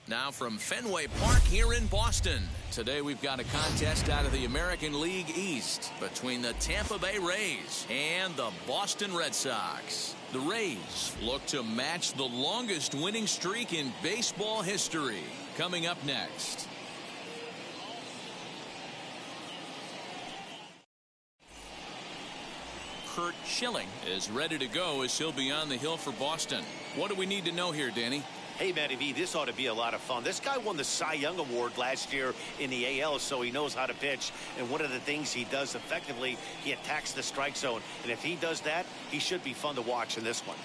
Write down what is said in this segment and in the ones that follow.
Now from Fenway Park here in Boston. Today we've got a contest out of the American League East between the Tampa Bay Rays and the Boston Red Sox. The Rays look to match the longest winning streak in baseball history. Coming up next. Curt Schilling is ready to go as he'll be on the hill for Boston. What do we need to know here, Danny? Hey, Matty V, this ought to be a lot of fun. This guy won the Cy Young Award last year in the AL, so he knows how to pitch. And one of the things he does effectively, he attacks the strike zone. And if he does that, he should be fun to watch in this one.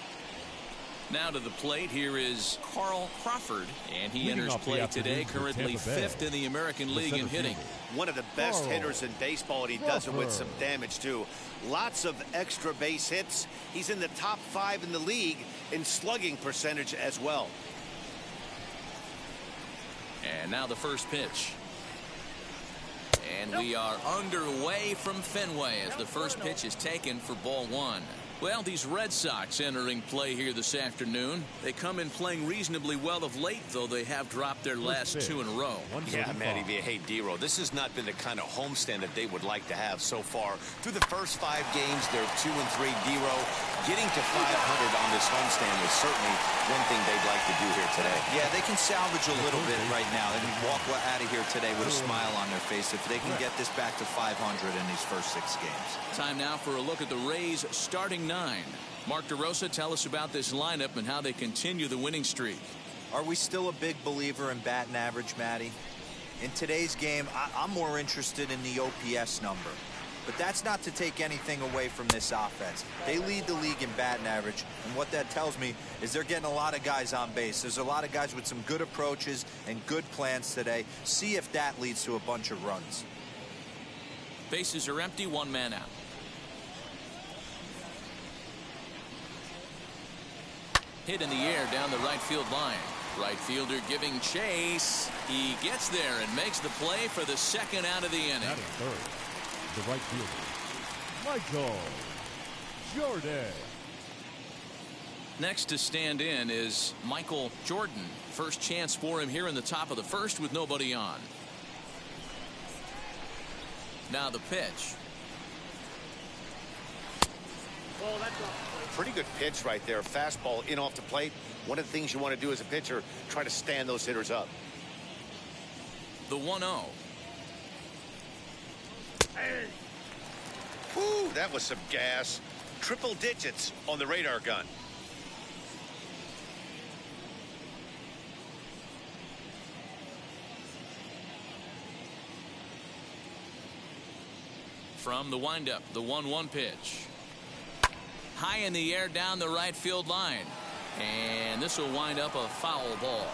Now to the plate, here is Carl Crawford, and he enters play today, currently 5th in the American League in hitting. One of the best hitters in baseball, and he does it with some damage, too. Lots of extra base hits. He's in the top 5 in the league in slugging percentage as well. And now the first pitch. And we are underway from Fenway as the first pitch is taken for ball 1. Well, these Red Sox entering play here this afternoon. They come in playing reasonably well of late, though they have dropped their last 2 in a row. Yeah, Matty V, hey, D-Row, this has not been the kind of homestand that they would like to have so far. Through the first 5 games, they're 2-3. D-Row, getting to 500 on this homestand is certainly one thing they'd like to do here today. Yeah, they can salvage a little bit right now. They can walk out of here today with a smile on their face if they can get this back to 500 in these first 6 games. Time now for a look at the Rays starting 9. Mark DeRosa, tell us about this lineup and how they continue the winning streak. Are we still a big believer in batting average, Matty? In today's game, I'm more interested in the OPS number. But that's not to take anything away from this offense. They lead the league in batting average, and what that tells me is they're getting a lot of guys on base. There's a lot of guys with some good approaches and good plans today. See if that leads to a bunch of runs. Bases are empty, 1 man out. Hit in the air down the right field line. Right fielder giving chase. He gets there and makes the play for the 2nd out of the inning. That is third. The right fielder, Michael Jordan. Next to stand in is Michael Jordan. First chance for him here in the top of the 1st with nobody on. Now the pitch. Oh, that's a pretty good pitch right there. Fastball in off the plate. One of the things you want to do as a pitcher, try to stand those hitters up. The 1-0. Whew, that was some gas. Triple digits on the radar gun. From the windup, the 1-1 pitch. High in the air down the right field line. And this will wind up a foul ball.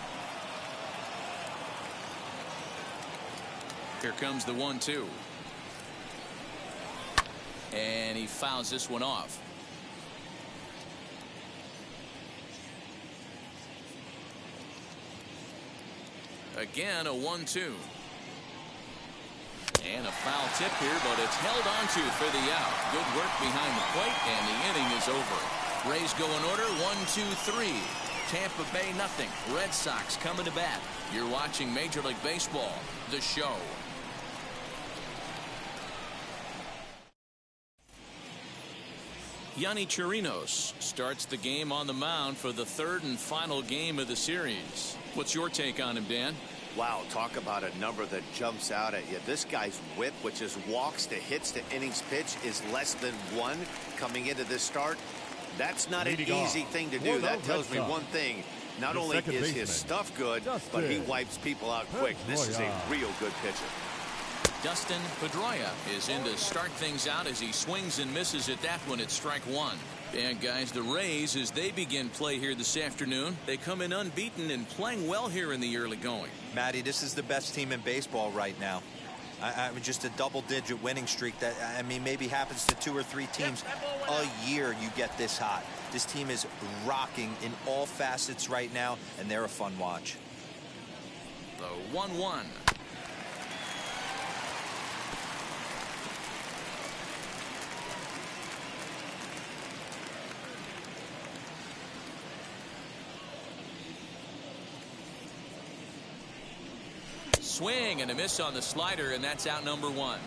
Here comes the 1-2. And he fouls this one off. Again, a 1-2. And a foul tip here, but it's held onto for the out. Good work behind the plate, and the inning is over. Rays go in order, 1-2-3. Tampa Bay, nothing. Red Sox coming to bat. You're watching Major League Baseball, the show. Yonny Chirinos starts the game on the mound for the third and final game of the series. What's your take on him, Dan? Wow, talk about a number that jumps out at you. This guy's whip, which is walks to hits to innings pitch, is less than 1 coming into this start. That's not an easy thing to do. That tells me one thing. Not only is his stuff good, but he wipes people out quick. This is a real good pitcher. Dustin Pedroia is in to start things out as he swings and misses at that one at strike 1. And guys, the Rays, as they begin play here this afternoon, they come in unbeaten and playing well here in the early going. Matty, this is the best team in baseball right now. I mean, just a double-digit winning streak that, I mean, maybe happens to 2 or 3 teams a year. You get this hot. This team is rocking in all facets right now, and they're a fun watch. The 1-1. Swing and a miss on the slider, and that's out number 1.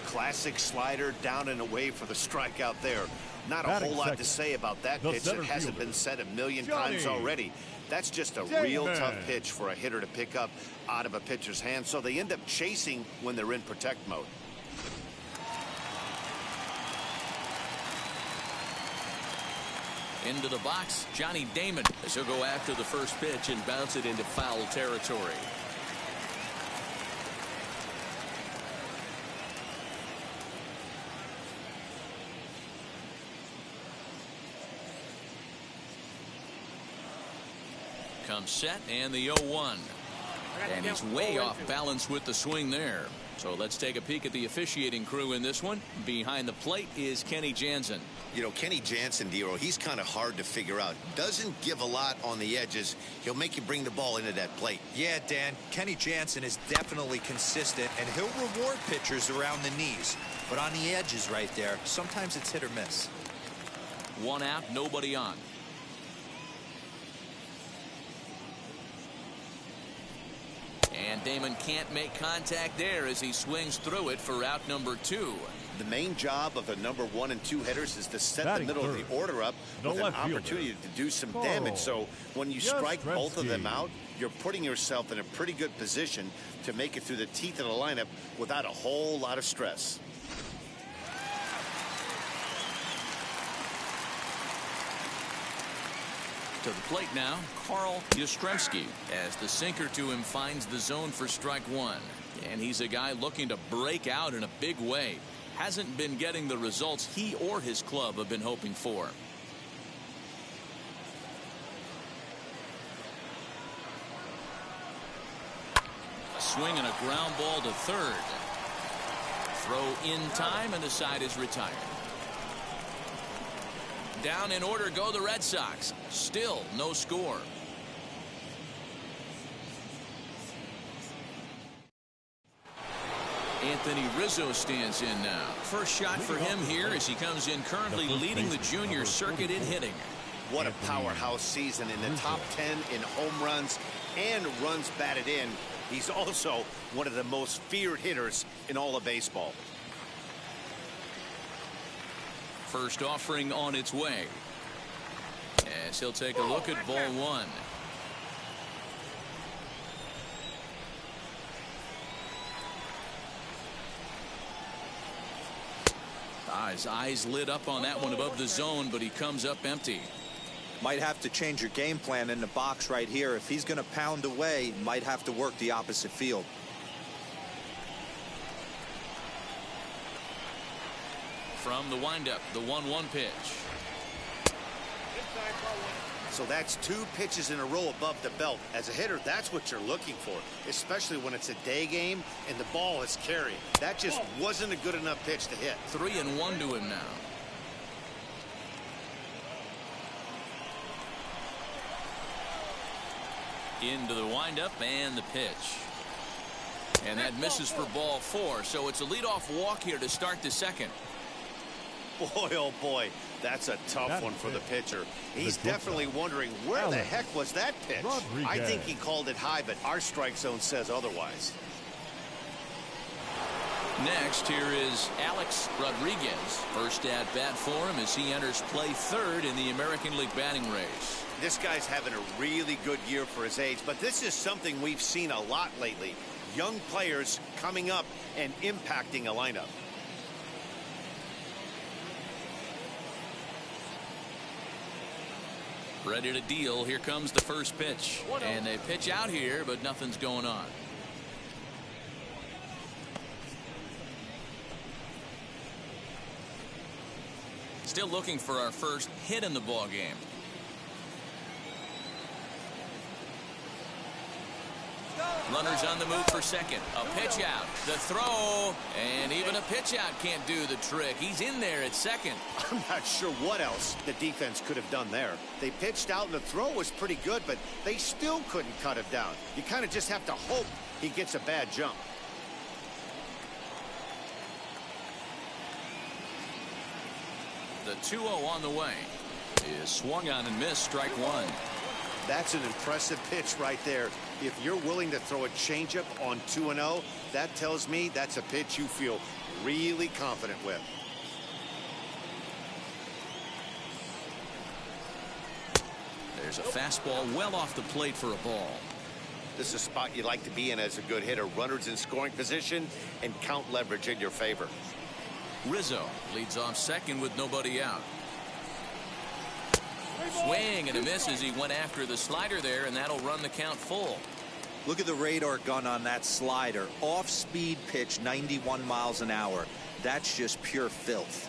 Classic slider, down and away for the strikeout there. Not a whole lot to say about that pitch. It hasn't been said a million times already. That's just a real tough pitch for a hitter to pick up out of a pitcher's hand, so they end up chasing when they're in protect mode. Into the box, Johnny Damon, as he'll go after the first pitch and bounce it into foul territory. Comes set and the 0-1. And he's way off balance with the swing there. So let's take a peek at the officiating crew in this one. Behind the plate is Kenny Jansen. You know, Kenny Jansen, Dero, he's kind of hard to figure out. Doesn't give a lot on the edges. He'll make you bring the ball into that plate. Yeah, Dan, Kenny Jansen is definitely consistent, and he'll reward pitchers around the knees. But on the edges right there, sometimes it's hit or miss. 1 out, nobody on. And Damon can't make contact there as he swings through it for out number 2. The main job of the number 1 and 2 hitters is to set the middle of the order up with an opportunity to do some damage. So when you strike both of them out, you're putting yourself in a pretty good position to make it through the teeth of the lineup without a whole lot of stress. To the plate now, Carl Yastrzemski, as the sinker to him finds the zone for strike 1. And he's a guy looking to break out in a big way. Hasn't been getting the results he or his club have been hoping for. A swing and a ground ball to third. Throw in time, and the side is retired. Down in order go the Red Sox. Still no score. Anthony Rizzo stands in now. First shot for him here as he comes in currently leading the junior circuit in hitting. What a powerhouse season in the top 10 in home runs and runs batted in. He's also one of the most feared hitters in all of baseball. First offering on its way. As he'll take a look at ball 1. His eyes lit up on that one above the zone, but he comes up empty. Might have to change your game plan in the box right here. If he's going to pound away, might have to work the opposite field. From the windup, the 1-1 pitch. So that's 2 pitches in a row above the belt. As a hitter, that's what you're looking for, especially when it's a day game and the ball is carried. That just wasn't a good enough pitch to hit. 3-1 to him now. Into the windup and the pitch. And that misses for ball 4. So it's a leadoff walk here to start the second. Boy, oh boy, that's a tough one for the pitcher. He's definitely wondering where the heck was that pitch. I think he called it high, but our strike zone says otherwise. Next, here is Alex Rodriguez. First at bat for him as he enters play third in the American League batting race. This guy's having a really good year for his age, but this is something we've seen a lot lately. Young players coming up and impacting a lineup. Ready to deal. Here comes the first pitch. And they pitch out here, but nothing's going on. Still looking for our first hit in the ball game. Runners on the move for second. A pitch out. The throw. And even a pitch out can't do the trick. He's in there at second. I'm not sure what else the defense could have done there. They pitched out and the throw was pretty good, but they still couldn't cut him down. You kind of just have to hope he gets a bad jump. The 2-0 on the way is swung on and missed. Strike one. That's an impressive pitch right there. If you're willing to throw a changeup on 2-0, that tells me that's a pitch you feel really confident with. There's a fastball well off the plate for a ball. This is a spot you like to be in as a good hitter. Runners in scoring position and count leverage in your favor. Rizzo leads off second with nobody out. Swing and a miss as he went after the slider there, and that'll run the count full. Look at the radar gun on that slider. Off-speed pitch, 91 miles an hour. That's just pure filth.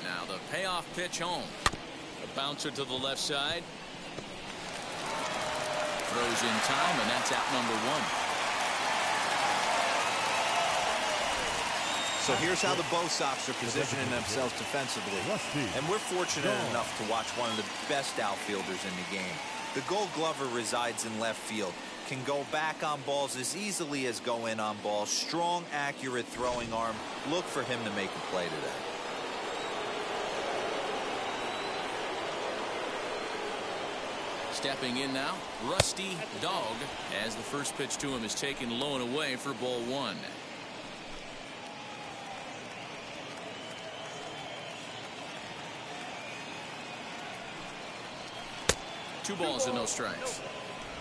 Now the payoff pitch home. A bouncer to the left side. Throws in time, and that's out number one. So here's how the Bo Sox are positioning themselves defensively. And we're fortunate enough to watch one of the best outfielders in the game. The Gold Glover resides in left field. Can go back on balls as easily as go in on balls. Strong, accurate throwing arm. Look for him to make a play today. Stepping in now, Rusty Dog, as the first pitch to him is taken low and away for ball one. Two balls and no strikes.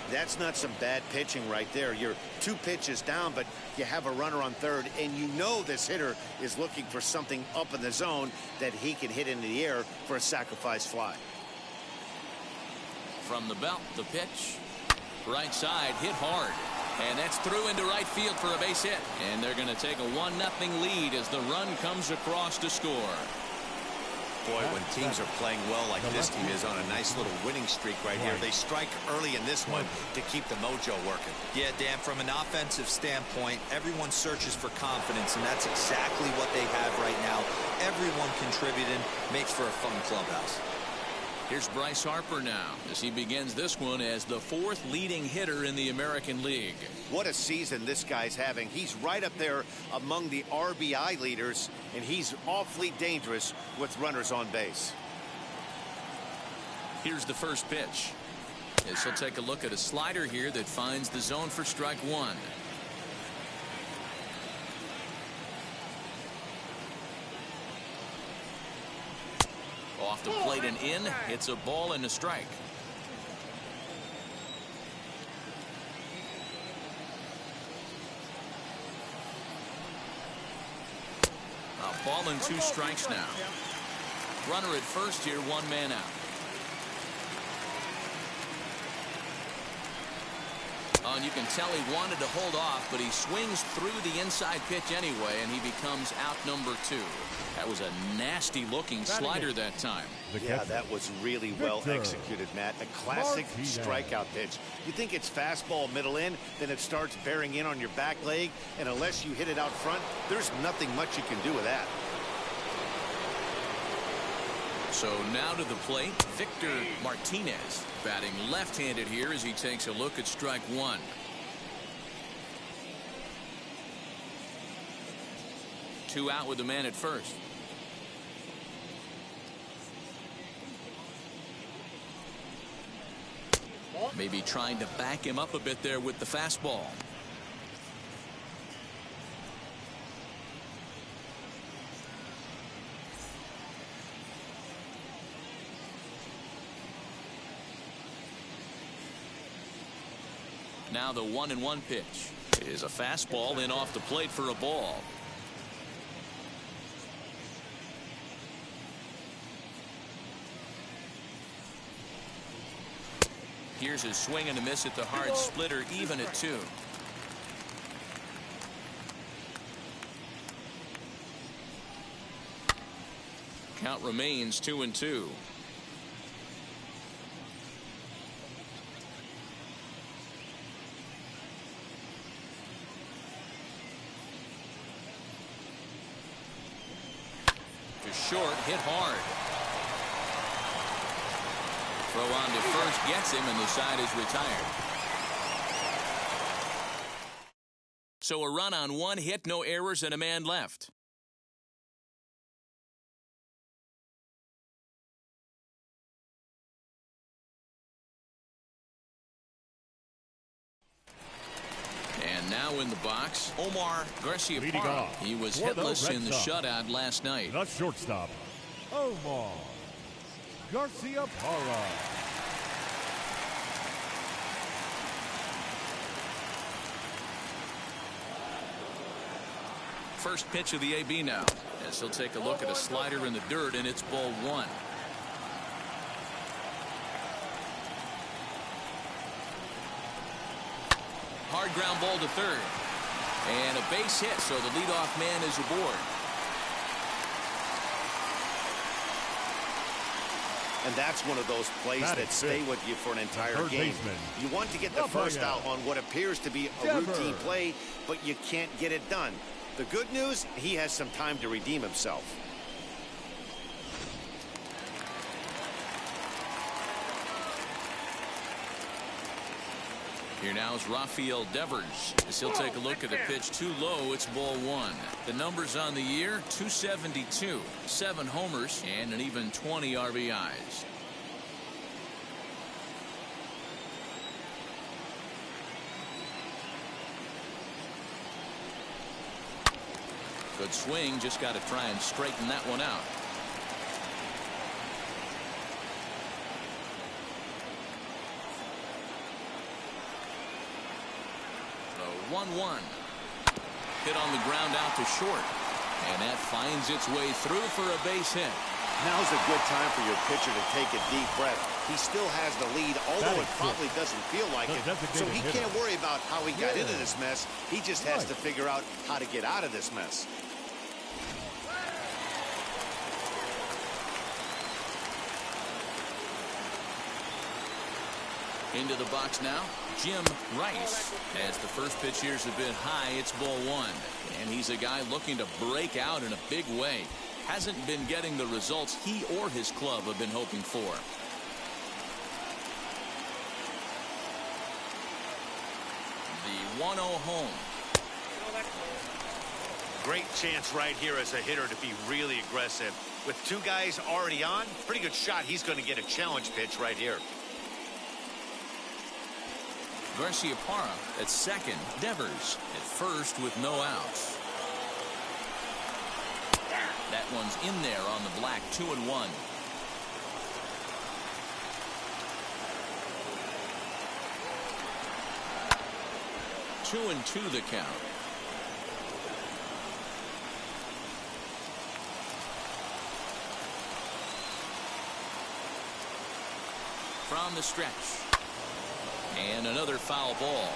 That's not some bad pitching right there. You're 2 pitches down, but you have a runner on third, and you know this hitter is looking for something up in the zone that he can hit into the air for a sacrifice fly. From the belt, the pitch. Right side, hit hard. And that's through into right field for a base hit. And they're going to take a 1-0 lead as the run comes across to score. Boy, when teams are playing well like this team is on a nice little winning streak right here, they strike early in this one to keep the mojo working. Yeah, Dan, from an offensive standpoint, everyone searches for confidence, and that's exactly what they have right now. Everyone contributing makes for a fun clubhouse. Here's Bryce Harper now as he begins this one as the 4th leading hitter in the American League. What a season this guy's having. He's right up there among the RBI leaders, and he's awfully dangerous with runners on base. Here's the first pitch. As he'll take a look at a slider here that finds the zone for strike one. Off the plate and in. It's a ball and a strike. A ball and 2 strikes now. Runner at first here, 1 man out. Oh, and you can tell he wanted to hold off, but he swings through the inside pitch anyway, and he becomes out number 2. That was a nasty looking slider that time. Yeah, that was really well executed, Matt. A classic strikeout pitch. You think it's fastball middle in, then it starts bearing in on your back leg, and unless you hit it out front, there's nothing much you can do with that. So now to the plate, Victor Martinez batting left-handed here as he takes a look at strike one. Two out with the man at first. Maybe trying to back him up a bit there with the fastball. Now the 1-1 pitch is a fastball in off the plate for a ball. Here's his swing and a miss at the hard splitter, even at 2. Count remains 2-2. Short, hit hard. Throw on to first gets him, and the side is retired. So a run on 1 hit, no errors, and a man left. And now in the box, Omar Garcia-Parra. He was hitless in the shutout last night. The shortstop, Omar Garcia-Parra. First pitch of the AB now, as he'll take a look at a slider in the dirt, and it's ball 1. Hard ground ball to third. And a base hit, so the leadoff man is aboard. And that's one of those plays that stay with you for an entire game. You want to get the first out on what appears to be a routine play, but you can't get it done. The good news, he has some time to redeem himself. Here now is Rafael Devers, as he'll take a look at the pitch too low. It's ball 1. The numbers on the year, 272, 7 homers, and an even 20 RBIs. Good swing, just got to try and straighten that one out. The 1-1. Hit on the ground out to short. And that finds its way through for a base hit. Now's a good time for your pitcher to take a deep breath. He still has the lead, although it probably doesn't feel like it. So he can't worry about how he got into this mess. He just has to figure out how to get out of this mess. Into the box now, Jim Rice. As the first pitch here's a bit high, it's ball 1. And he's a guy looking to break out in a big way. Hasn't been getting the results he or his club have been hoping for. The 1-0 home. Great chance right here as a hitter to be really aggressive. With 2 guys already on, pretty good shot. He's going to get a challenge pitch right here. Garcia-Parra at second. Devers at first with no outs. That one's in there on the black. 2-1. Two and 2 the count. From the stretch. And another foul ball.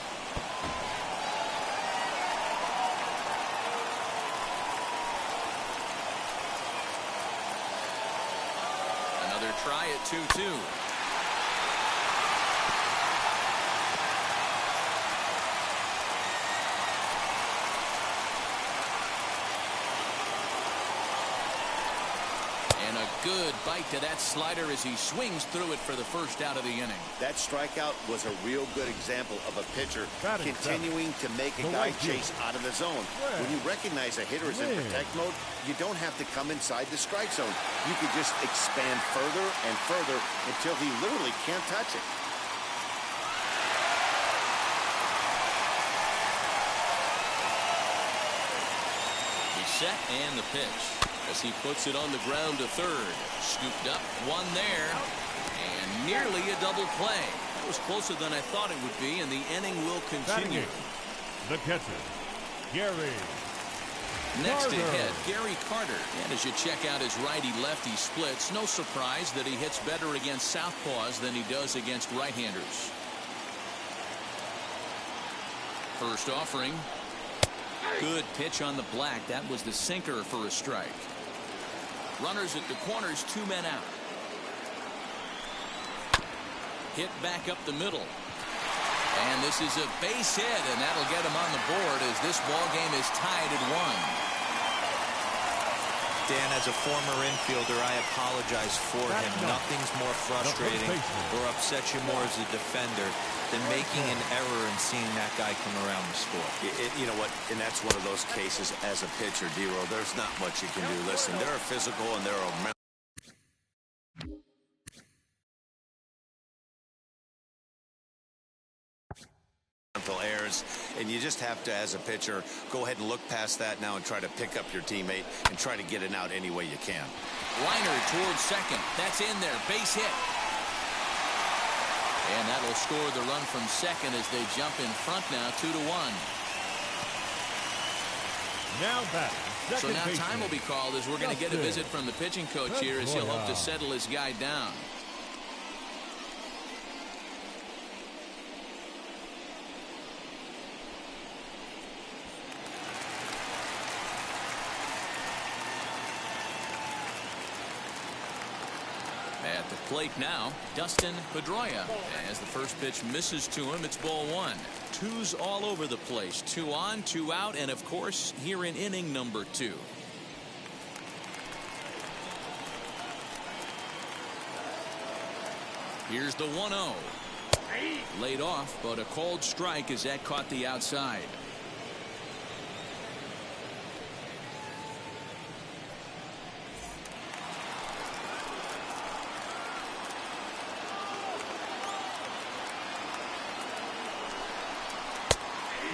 Another try at 2-2. Good bite to that slider as he swings through it for the first out of the inning. That strikeout was a real good example of a pitcher continuing to make a guy chase out of the zone. When you recognize a hitter is in protect mode, you don't have to come inside the strike zone. You can just expand further and further until he literally can't touch it. set and the pitch. As he puts it on the ground to third. Scooped up, one there, and nearly a double play. That was closer than I thought it would be, and the inning will continue. The catcher, Gary Next Carter. to hit, Gary Carter. And as you check out his righty-lefty splits, no surprise that he hits better against southpaws than he does against right-handers. First offering. Good pitch on the black. That was the sinker for a strike. Runners at the corners, 2 men out. Hit back up the middle. And this is a base hit, and that'll get him on the board as this ball game is tied at 1. Dan, as a former infielder, I apologize for him. Nothing's more frustrating or upsets you more as a defender than making an error and seeing that guy come around the score. You know what? And that's one of those cases as a pitcher, D-Row. There's not much you can do. Listen, there are physical and there are mental errors, and you just have to, as a pitcher, go ahead and look past that now and try to pick up your teammate and try to get it out any way you can. Liner towards second. That's in there. Base hit. And that'll score the run from second as they jump in front now, 2-1. Now back. So now time will be called as we're going to get a visit from the pitching coach here as he'll hope to settle his guy down. At the plate now, Dustin Pedroia. As the first pitch misses to him, it's ball 1. Twos all over the place. 2 on, 2 out, and of course, here in inning number 2. Here's the 1-0. Laid off, but a called strike as that caught the outside.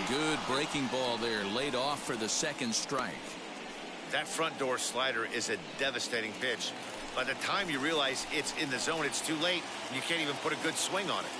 Good breaking ball there, laid off for the second strike. That front door slider is a devastating pitch. By the time you realize it's in the zone, it's too late. You can't even put a good swing on it.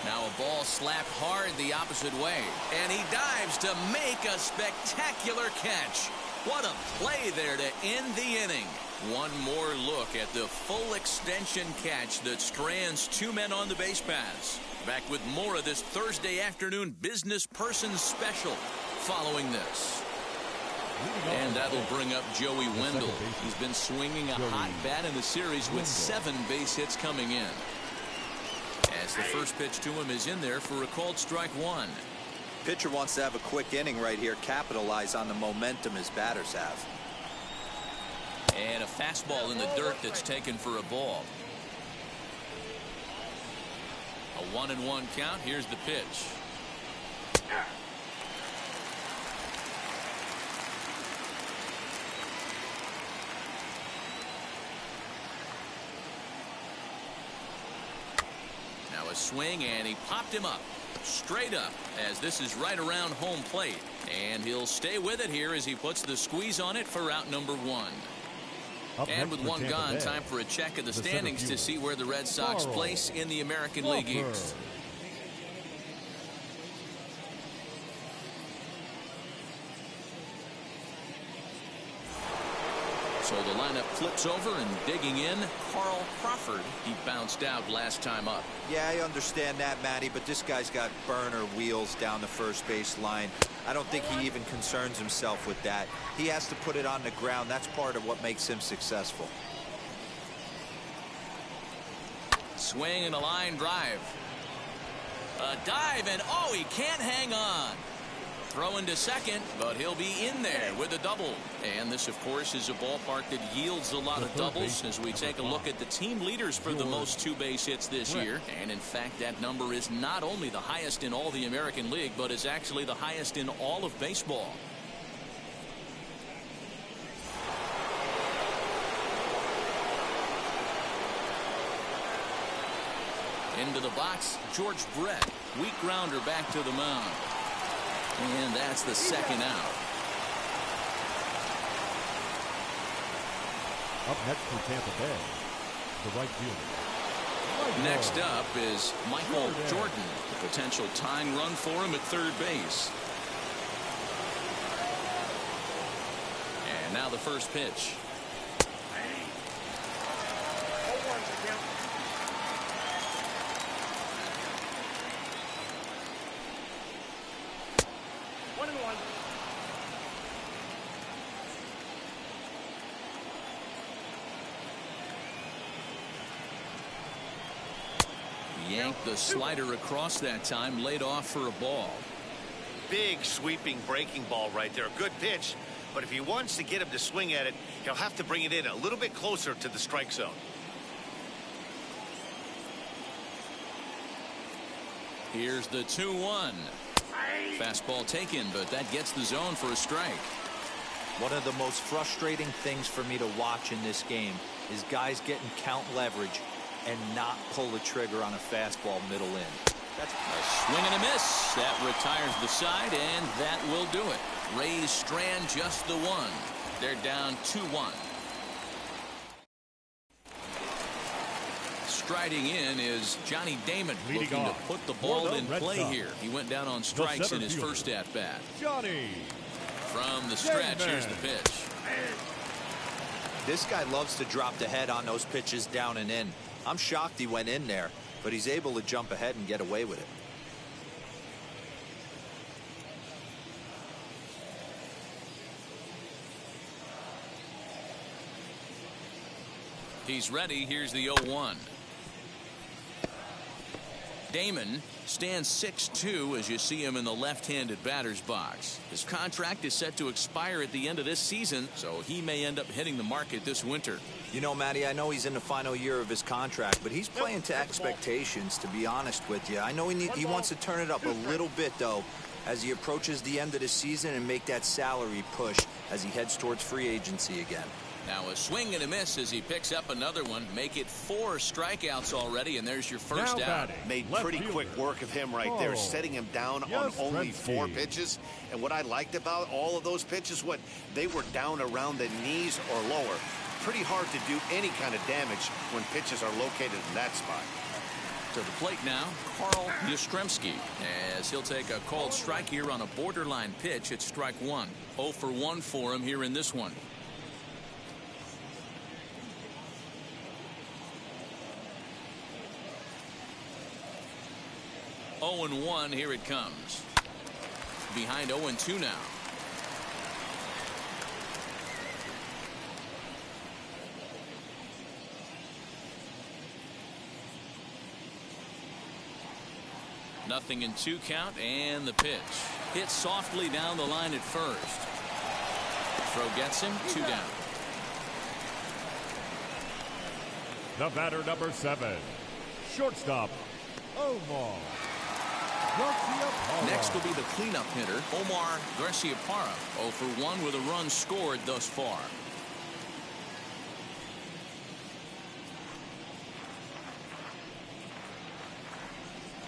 Now a ball slapped hard the opposite way, and he dives to make a spectacular catch. What a play there to end the inning. One more look at the full extension catch that strands 2 men on the base paths. Back with more of this Thursday afternoon business person special following this. And that'll bring up Joey Wendell. He's been swinging a hot bat in the series with 7 base hits coming in. As the first pitch to him is in there for a called strike 1. Pitcher wants to have a quick inning right here, capitalize on the momentum his batters have. And a fastball in the dirt that's taken for a ball. A 1-1 count. Here's the pitch. Now a swing, and he popped him up. Straight up, as this is right around home plate. And he'll stay with it here as he puts the squeeze on it for out number 1. And with 1 gone, time for a check of the standings to see where the Red Sox place in the American League East. So the lineup flips over, and digging in, Carl Crawford. He bounced out last time up. Yeah, I understand that, Matty, but this guy's got burner wheels down the first base line. I don't think he even concerns himself with that. He has to put it on the ground. That's part of what makes him successful. Swing and a line drive. A dive, and oh, he can't hang on. Throwing to second, but he'll be in there with a double. And this, of course, is a ballpark that yields a lot of doubles as we take a look at the team leaders for the most 2 base hits this year. And in fact, that number is not only the highest in all the American League, but is actually the highest in all of baseball. Into the box, George Brett. Weak grounder back to the mound. And that's the second out. Up next for Tampa Bay, the right fielder. Next up is Michael Jordan. A potential tying run for him at third base. And now the first pitch. Yanked the slider across that time, laid off for a ball. Big sweeping breaking ball right there. A good pitch, but if he wants to get him to swing at it, he'll have to bring it in a little bit closer to the strike zone. Here's the 2-1. Fastball taken, but that gets the zone for a strike. One of the most frustrating things for me to watch in this game is guys getting count leverage and not pull the trigger on a fastball middle in. That's a swing and a miss. That retires the side, and that will do it. Rays strand just the one. They're down 2-1. Striding in is Johnny Damon, looking to put the ball in play here. He went down on strikes in his first at-bat. Johnny. From the stretch, here's the pitch. This guy loves to drop the head on those pitches down and in. I'm shocked he went in there, but he's able to jump ahead and get away with it. He's ready. Here's the 0-1. Damon stands 6'2" as you see him in the left-handed batter's box. His contract is set to expire at the end of this season, so he may end up hitting the market this winter. You know, Matty, I know he's in the final year of his contract, but he's playing to expectations, to be honest with you. I know he wants to turn it up a little bit, though, as he approaches the end of the season and make that salary push as he heads towards free agency again. Now a swing and a miss as he picks up another one. Make it 4 strikeouts already, and there's your first out. Made pretty quick work of him right there, setting him down on only 4 pitches. And what I liked about all of those pitches, they were down around the knees or lower. Pretty hard to do any kind of damage when pitches are located in that spot. To the plate now, Carl Yastrzemski, as he'll take a called strike here on a borderline pitch at strike 1. 0 for 1 for him here in this one. Oh and 1, here it comes. Behind 0-2 now. Nothing in 2 count, and the pitch. Hit softly down the line at first. Throw gets him, 2 down. The batter, number 7, shortstop, Omar Garciaparra. Next will be the cleanup hitter, Omar Garciaparra. 0 for 1 with a run scored thus far.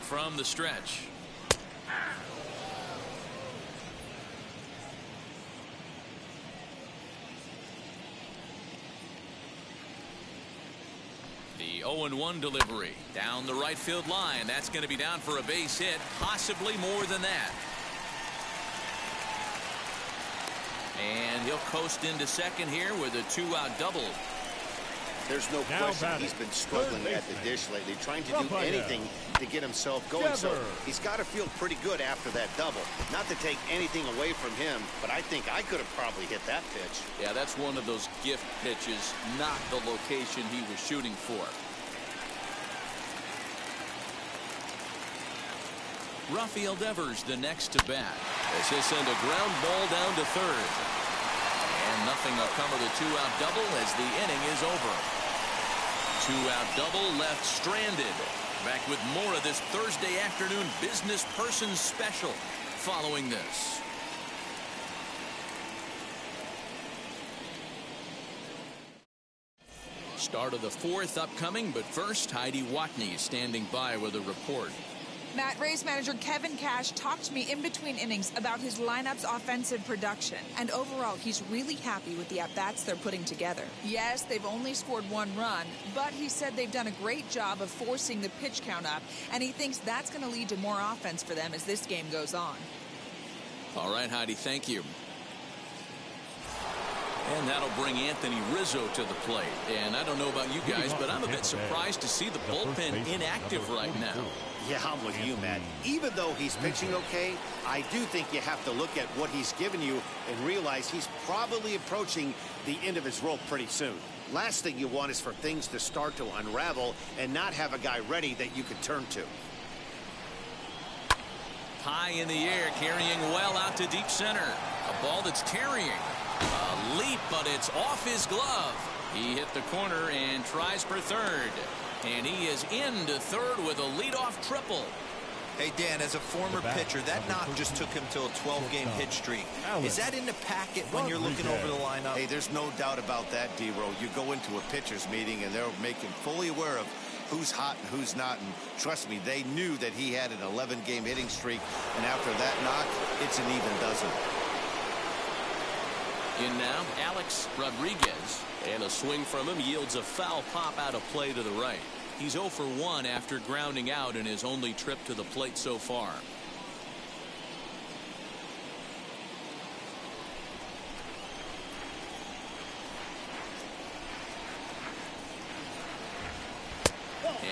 From the stretch. The 0-1 delivery down the right field line. That's going to be down for a base hit, possibly more than that. And he'll coast into second here with a 2-out double. There's no question he's been struggling at the dish lately, trying to do anything to get himself going. So he's got to feel pretty good after that double. Not to take anything away from him, but I think I could have probably hit that pitch. Yeah, that's one of those gift pitches, not the location he was shooting for. Rafael Devers the next to bat as he'll send a ground ball down to third. And nothing will come of the 2-out double as the inning is over. 2-out double left stranded. Back with more of this Thursday afternoon business person special following this. Start of the 4th upcoming, but first Heidi Watney standing by with a report. Matt, Rays manager Kevin Cash talked to me in between innings about his lineup's offensive production. And overall, he's really happy with the at-bats they're putting together. Yes, they've only scored 1 run, but he said they've done a great job of forcing the pitch count up, and he thinks that's going to lead to more offense for them as this game goes on. All right, Heidi, thank you. And that'll bring Anthony Rizzo to the plate. And I don't know about you guys, but I'm a bit surprised to see the bullpen inactive right now. Yeah, I'm with you, Matt. Even though he's pitching okay, I do think you have to look at what he's given you and realize he's probably approaching the end of his rope pretty soon. Last thing you want is for things to start to unravel and not have a guy ready that you can turn to. High in the air, carrying well out to deep center. A ball that's carrying. A leap, but it's off his glove. He hit the corner and tries for third. And he is into third with a leadoff triple. Hey, Dan, as a former pitcher, that knock just took him to a 12-game hit streak. Is that in the packet when you're looking over the lineup? Hey, there's no doubt about that, D-Row. You go into a pitcher's meeting, and they're making fully aware of who's hot and who's not. And trust me, they knew that he had an 11-game hitting streak. And after that knock, it's an even dozen. In now, Alex Rodriguez. And a swing from him yields a foul pop out of play to the right. He's 0 for 1 after grounding out in his only trip to the plate so far.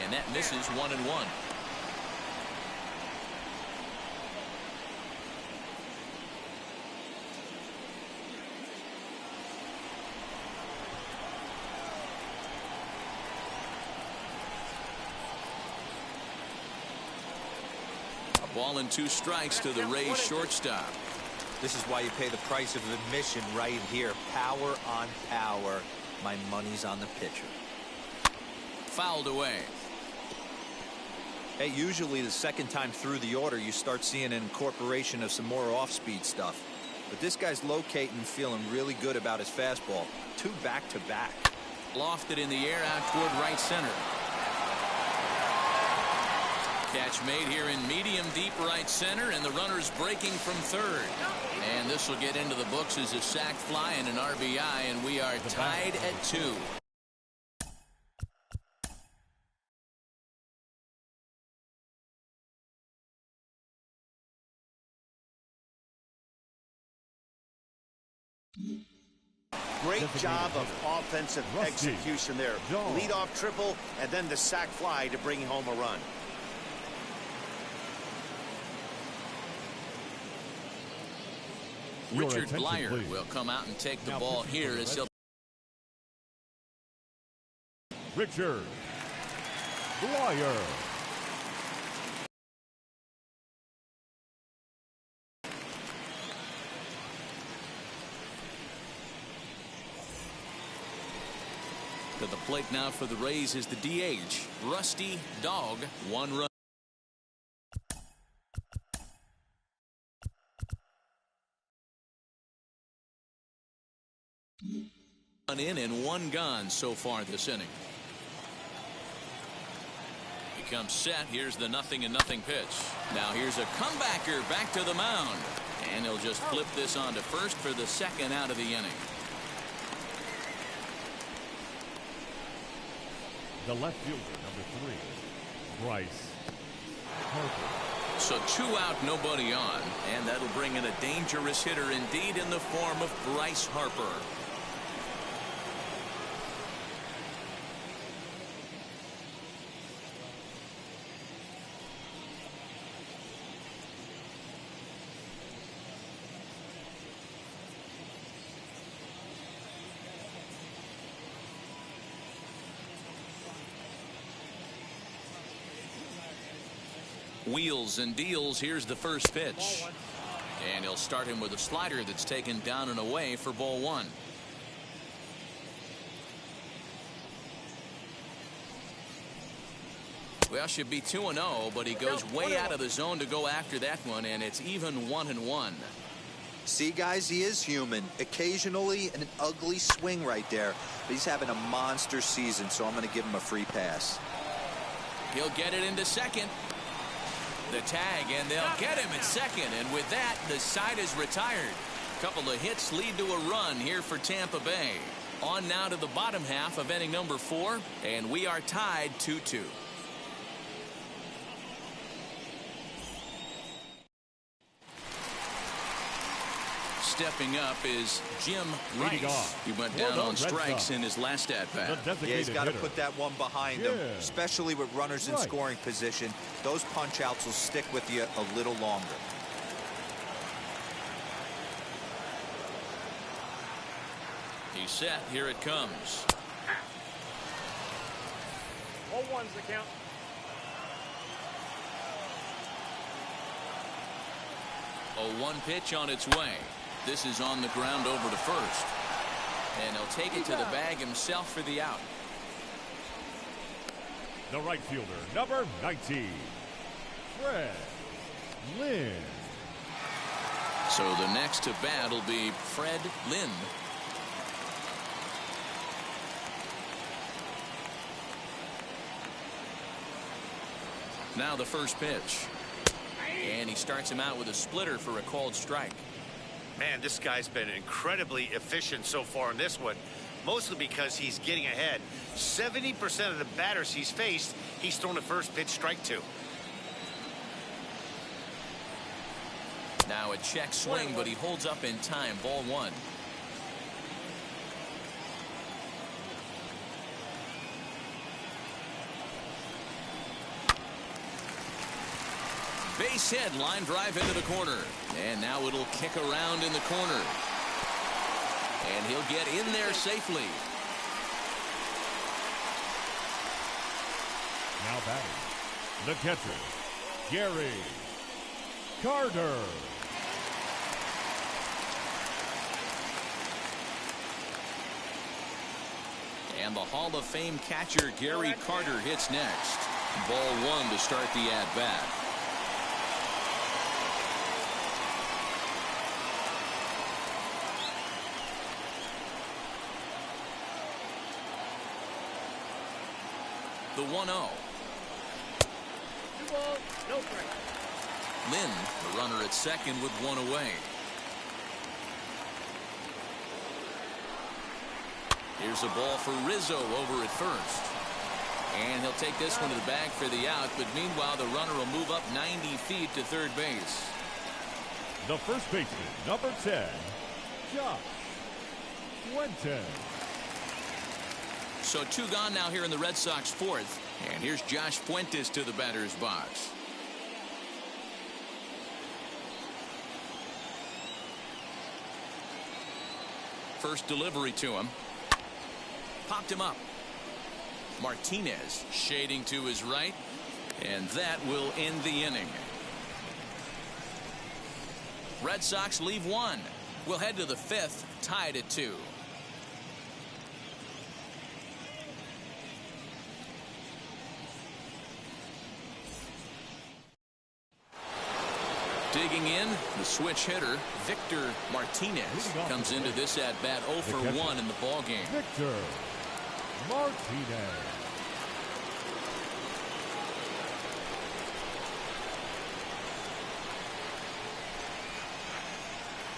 And that misses 1-1. Ball and 2 strikes to the Rays shortstop. This is why you pay the price of admission right here. Power on power. My money's on the pitcher. Fouled away. Hey, usually the second time through the order, you start seeing an incorporation of some more off-speed stuff. But this guy's locating and feeling really good about his fastball. 2 back-to-back. Lofted in the air out toward right center. Catch made here in medium deep right center, and the runner's breaking from third. And this will get into the books as a sac fly and an RBI, and we are tied at 2. Great job of offensive execution there. Leadoff triple and then the sac fly to bring home a run. Richard Blyer will come out and take the ball here as he'll. Richard Blyer. To the plate now for the Rays is the DH, Rusty Dog. 1 run. In and 1 gone so far this inning. He comes set. Here's the 0-0 pitch. Now here's a comebacker back to the mound, and he'll just flip this on to first for the 2nd out of the inning. The left fielder, number 3, Bryce Harper. So 2 out, nobody on, and that'll bring in a dangerous hitter indeed in the form of Bryce Harper. Wheels and deals. Here's the first pitch. And he'll start him with a slider that's taken down and away for ball 1. Well, should be 2-0, but he goes way out of the zone to go after that one, and it's even 1-1. See, guys, he is human. Occasionally an ugly swing right there, but he's having a monster season, so I'm going to give him a free pass. He'll get it into second. The tag, and they'll get him at second. And with that, the side is retired. A couple of hits lead to a run here for Tampa Bay. On now to the bottom half of inning number 4, and we are tied 2-2. Stepping up is Jim Rice. He went down on strikes in his last at-bat. Yeah, he's got to put that one behind him, especially with runners in scoring position. Those punch-outs will stick with you a little longer. He's set. Here it comes. 0-1's the count. 0-1 pitch on its way. This is on the ground over to first. And he'll take it to the bag himself for the out. The right fielder, number 19, Fred Lynn. So the next to bat will be Fred Lynn. Now the first pitch. And he starts him out with a splitter for a called strike. Man, this guy's been incredibly efficient so far in this one, mostly because he's getting ahead. 70% of the batters he's faced, he's thrown a first pitch strike to. Now a check swing, but he holds up in time. Ball 1. Base hit, line drive into the corner. And now it'll kick around in the corner. And he'll get in there safely. Now batting, the catcher, Gary Carter. And the Hall of Fame catcher, Gary Carter, hits next. Ball 1 to start the at-bat. The 1-0. 2 balls, no strike. Lynn, the runner at second with 1 away. Here's a ball for Rizzo over at first. And he'll take this one to the bag for the out, but meanwhile the runner will move up 90 feet to third base. The first baseman, number 10, Josh Fuentes. So 2 gone now here in the Red Sox 4th. And here's Josh Fuentes to the batter's box. First delivery to him. Popped him up. Martinez shading to his right. And that will end the inning. Red Sox leave 1. We'll head to the 5th, tied at 2. Digging in, the switch hitter, Victor Martinez, comes into this at-bat 0 for 1 in the ballgame. Victor Martinez.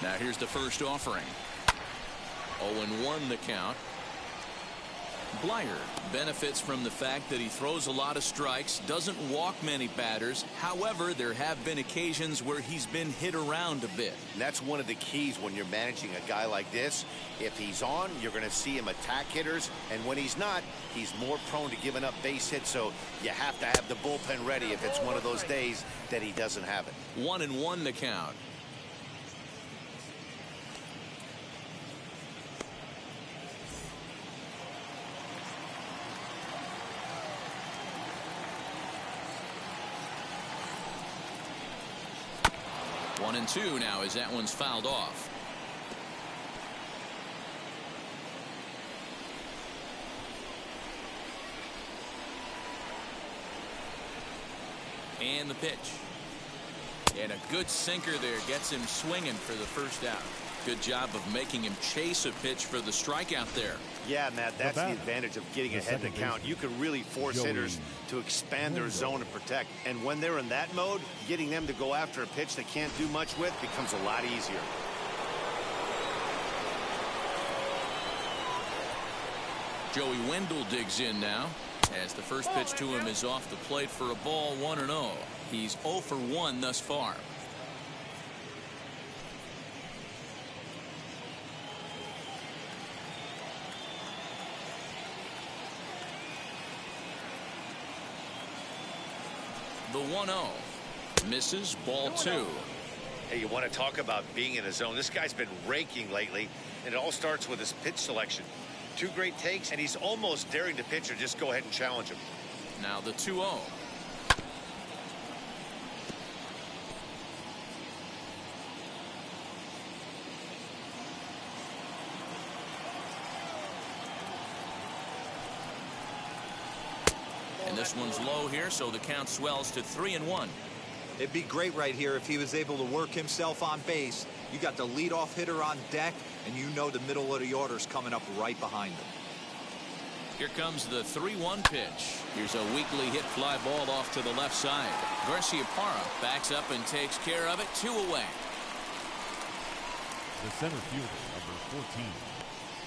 Now here's the first offering. 0-1 the count. Blyer benefits from the fact that he throws a lot of strikes, doesn't walk many batters. However, there have been occasions where he's been hit around a bit. And that's one of the keys when you're managing a guy like this. If he's on, you're going to see him attack hitters, and when he's not, he's more prone to giving up base hits, so you have to have the bullpen ready if it's one of those days that he doesn't have it. 1-1 the count. One and 2 now as that one's fouled off. And the pitch. And a good sinker there gets him swinging for the first out. Good job of making him chase a pitch for the strikeout there. Yeah, Matt, that's the advantage of getting ahead in the count. You can really force hitters to expand their zone and protect. And when they're in that mode, getting them to go after a pitch they can't do much with becomes a lot easier. Joey Wendell digs in now, as the first pitch to him is off the plate for a ball, 1-0. He's 0 for 1 thus far. The 1-0 misses, ball 2. Hey, you want to talk about being in the zone? This guy's been raking lately, and it all starts with his pitch selection. 2 great takes, and he's almost daring the pitcher just go ahead and challenge him. Now the 2-0. And this one's low here, so the count swells to 3-1. It'd be great right here if he was able to work himself on base. You got the leadoff hitter on deck, and you know the middle of the order's coming up right behind him. Here comes the 3-1 pitch. Here's a weakly hit fly ball off to the left side. Garciaparra backs up and takes care of it. 2 away. The center fielder, number 14,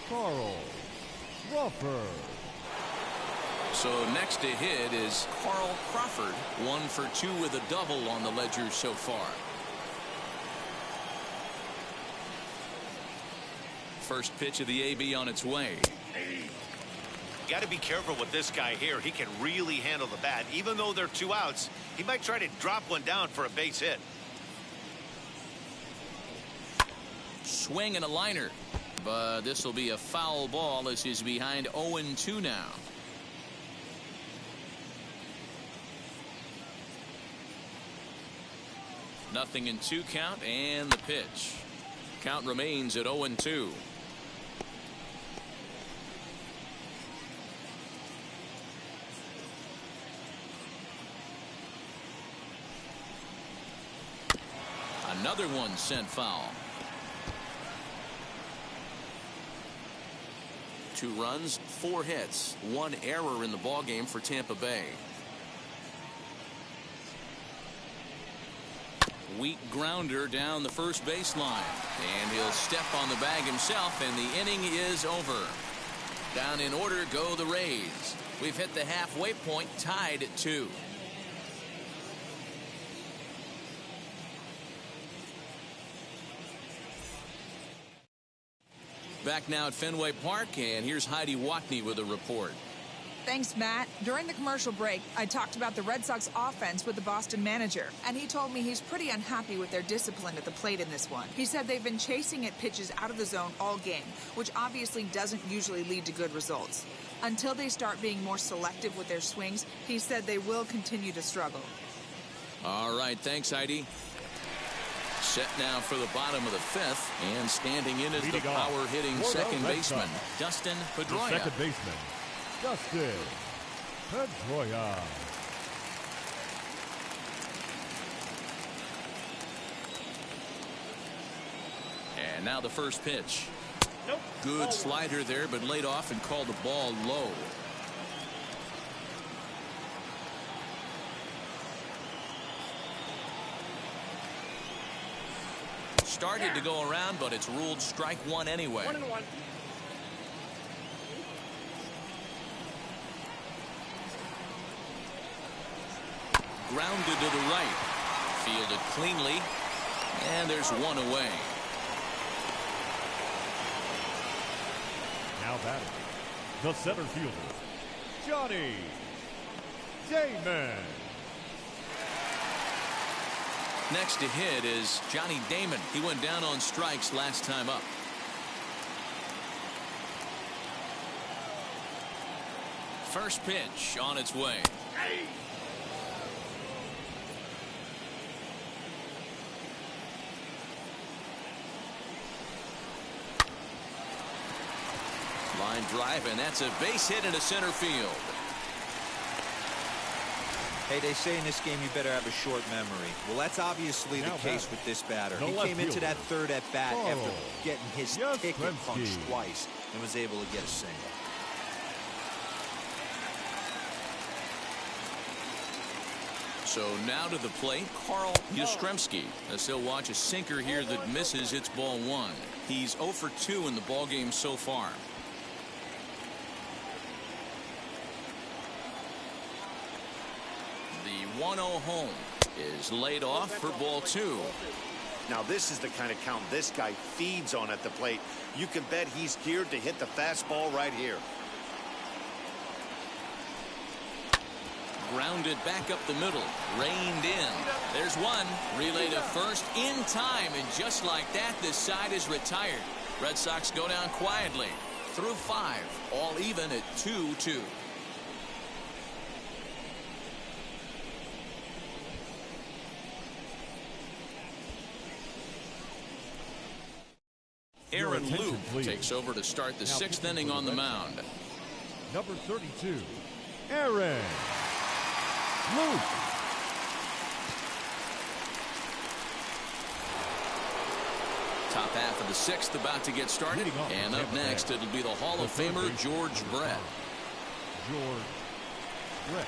Carl Crawford. So next to hit is Carl Crawford. 1 for 2 with a double on the ledger so far. First pitch of the AB on its way. Got to be careful with this guy here. He can really handle the bat. Even though they're 2 outs, he might try to drop one down for a base hit. Swing and a liner. But this will be a foul ball as he's behind 0-2 now. Nothing in 2 count, and the pitch. Count remains at 0-2. Another one sent foul. 2 runs, 4 hits, 1 error in the ballgame for Tampa Bay. Weak grounder down the first baseline, and he'll step on the bag himself, and the inning is over. Down in order go the Rays. We've hit the halfway point, tied at 2. Back now at Fenway Park, and here's Heidi Watney with a report. Thanks, Matt. During the commercial break, I talked about the Red Sox offense with the Boston manager, and he told me he's pretty unhappy with their discipline at the plate in this one. He said they've been chasing at pitches out of the zone all game, which obviously doesn't usually lead to good results. Until they start being more selective with their swings, he said they will continue to struggle. All right, thanks, Heidi. Set now for the bottom of the 5th, and standing in is the power-hitting second baseman, Dustin Pedroia. The second baseman, Dustin Pedroia. And now the first pitch. Nope. Good slider there, but laid off and called the ball low. Started to go around, but it's ruled strike 1 anyway. 1-1. Grounded to the right. Fielded cleanly. And there's 1 away. Now batting, the center fielder, Johnny Damon. Next to hit is Johnny Damon. He went down on strikes last time up. First pitch on its way. Line drive, and that's a base hit into center field. Hey, they say in this game you better have a short memory. Well, that's obviously the case with this batter. He came into that third at bat after getting his ticket punched twice. and was able to get a single. So now to the plate, Carl Yastrzemski, as he'll watch a sinker here that misses. It's ball one. He's 0 for 2 in the ball game so far. The 1-0 home is laid off for ball two. Now this is the kind of count this guy feeds on at the plate. You can bet he's geared to hit the fastball right here. Grounded back up the middle, reined in. There's one. Relay to first in time, and just like that, this side is retired. Red Sox go down quietly through 5, all even at 2-2. Aaron Luke takes over to start the 6th inning on the mound. Number 32, Aaron Luke. Top half of the 6th about to get started. And up next, it'll be the Hall of Famer George Brett. George Brett.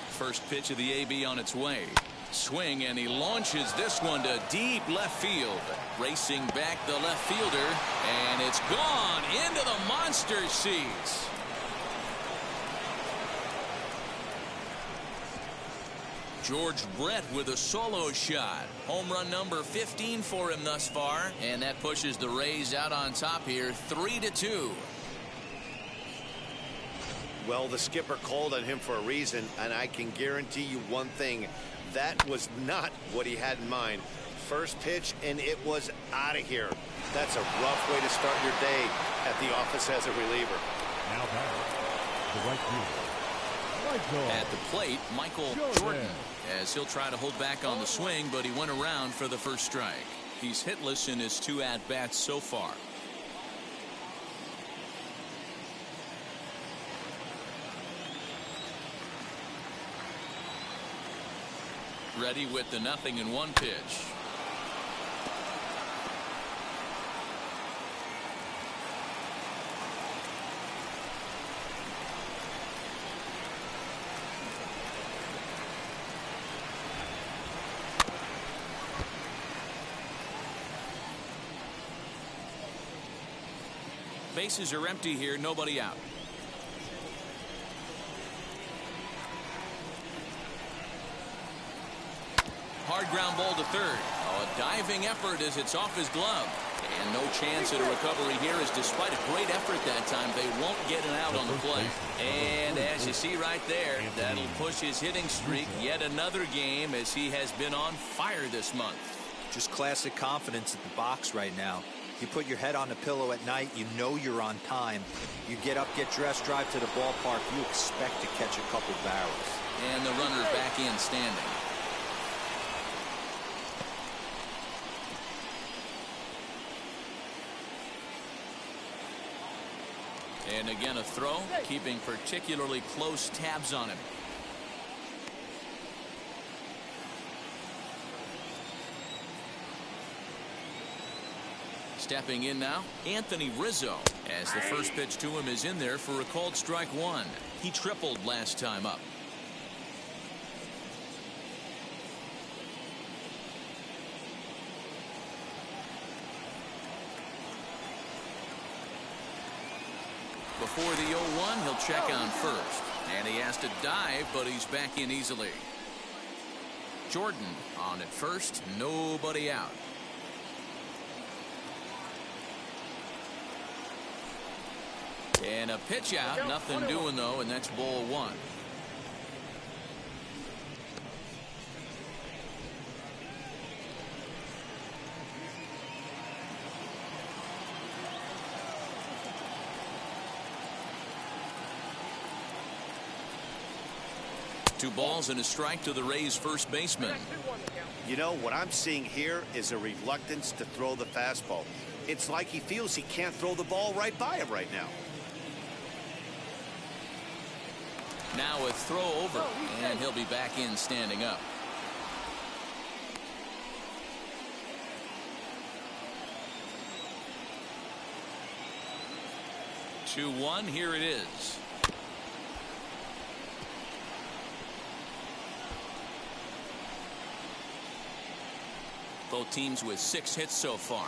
First pitch of the AB on its way. Swing, and he launches this one to deep left field. Racing back the left fielder, and it's gone into the monster seats. George Brett with a solo shot. Home run number 15 for him thus far, and that pushes the Rays out on top here 3-2. Well, the skipper called on him for a reason, and I can guarantee you one thing. That was not what he had in mind. First pitch, and it was out of here. That's a rough way to start your day at the office as a reliever. Now back, the right fielder, Michael. At the plate, Michael Jordan, as he'll try to hold back on the swing, but he went around for the first strike. He's hitless in his 2 at-bats so far. Ready with the 0-1 pitch. Bases are empty here, nobody out. Hard ground ball to third. Oh, a diving effort as it's off his glove. And no chance at a recovery here, as despite a great effort that time, they won't get an out on the play. And as you see right there, that'll push his hitting streak yet another game, as he has been on fire this month. Just classic confidence at the box right now. You put your head on the pillow at night, you know you're on time. You get up, get dressed, drive to the ballpark, you expect to catch a couple barrels. And the runner back in standing. And again a throw, keeping particularly close tabs on him. Stepping in now, Anthony Rizzo, as the first pitch to him is in there for a called strike one. He tripled last time up. Before the 0-1, he'll check on first. And he has to dive, but he's back in easily. Jordan on at first, nobody out. And a pitch out, nothing doing though, and that's ball one. Two balls and a strike to the Rays first baseman. You know, what I'm seeing here is a reluctance to throw the fastball. It's like he feels he can't throw the ball right by him right now. Now a throw over, and he'll be back in standing up. Two one, here it is. Both teams with 6 hits so far.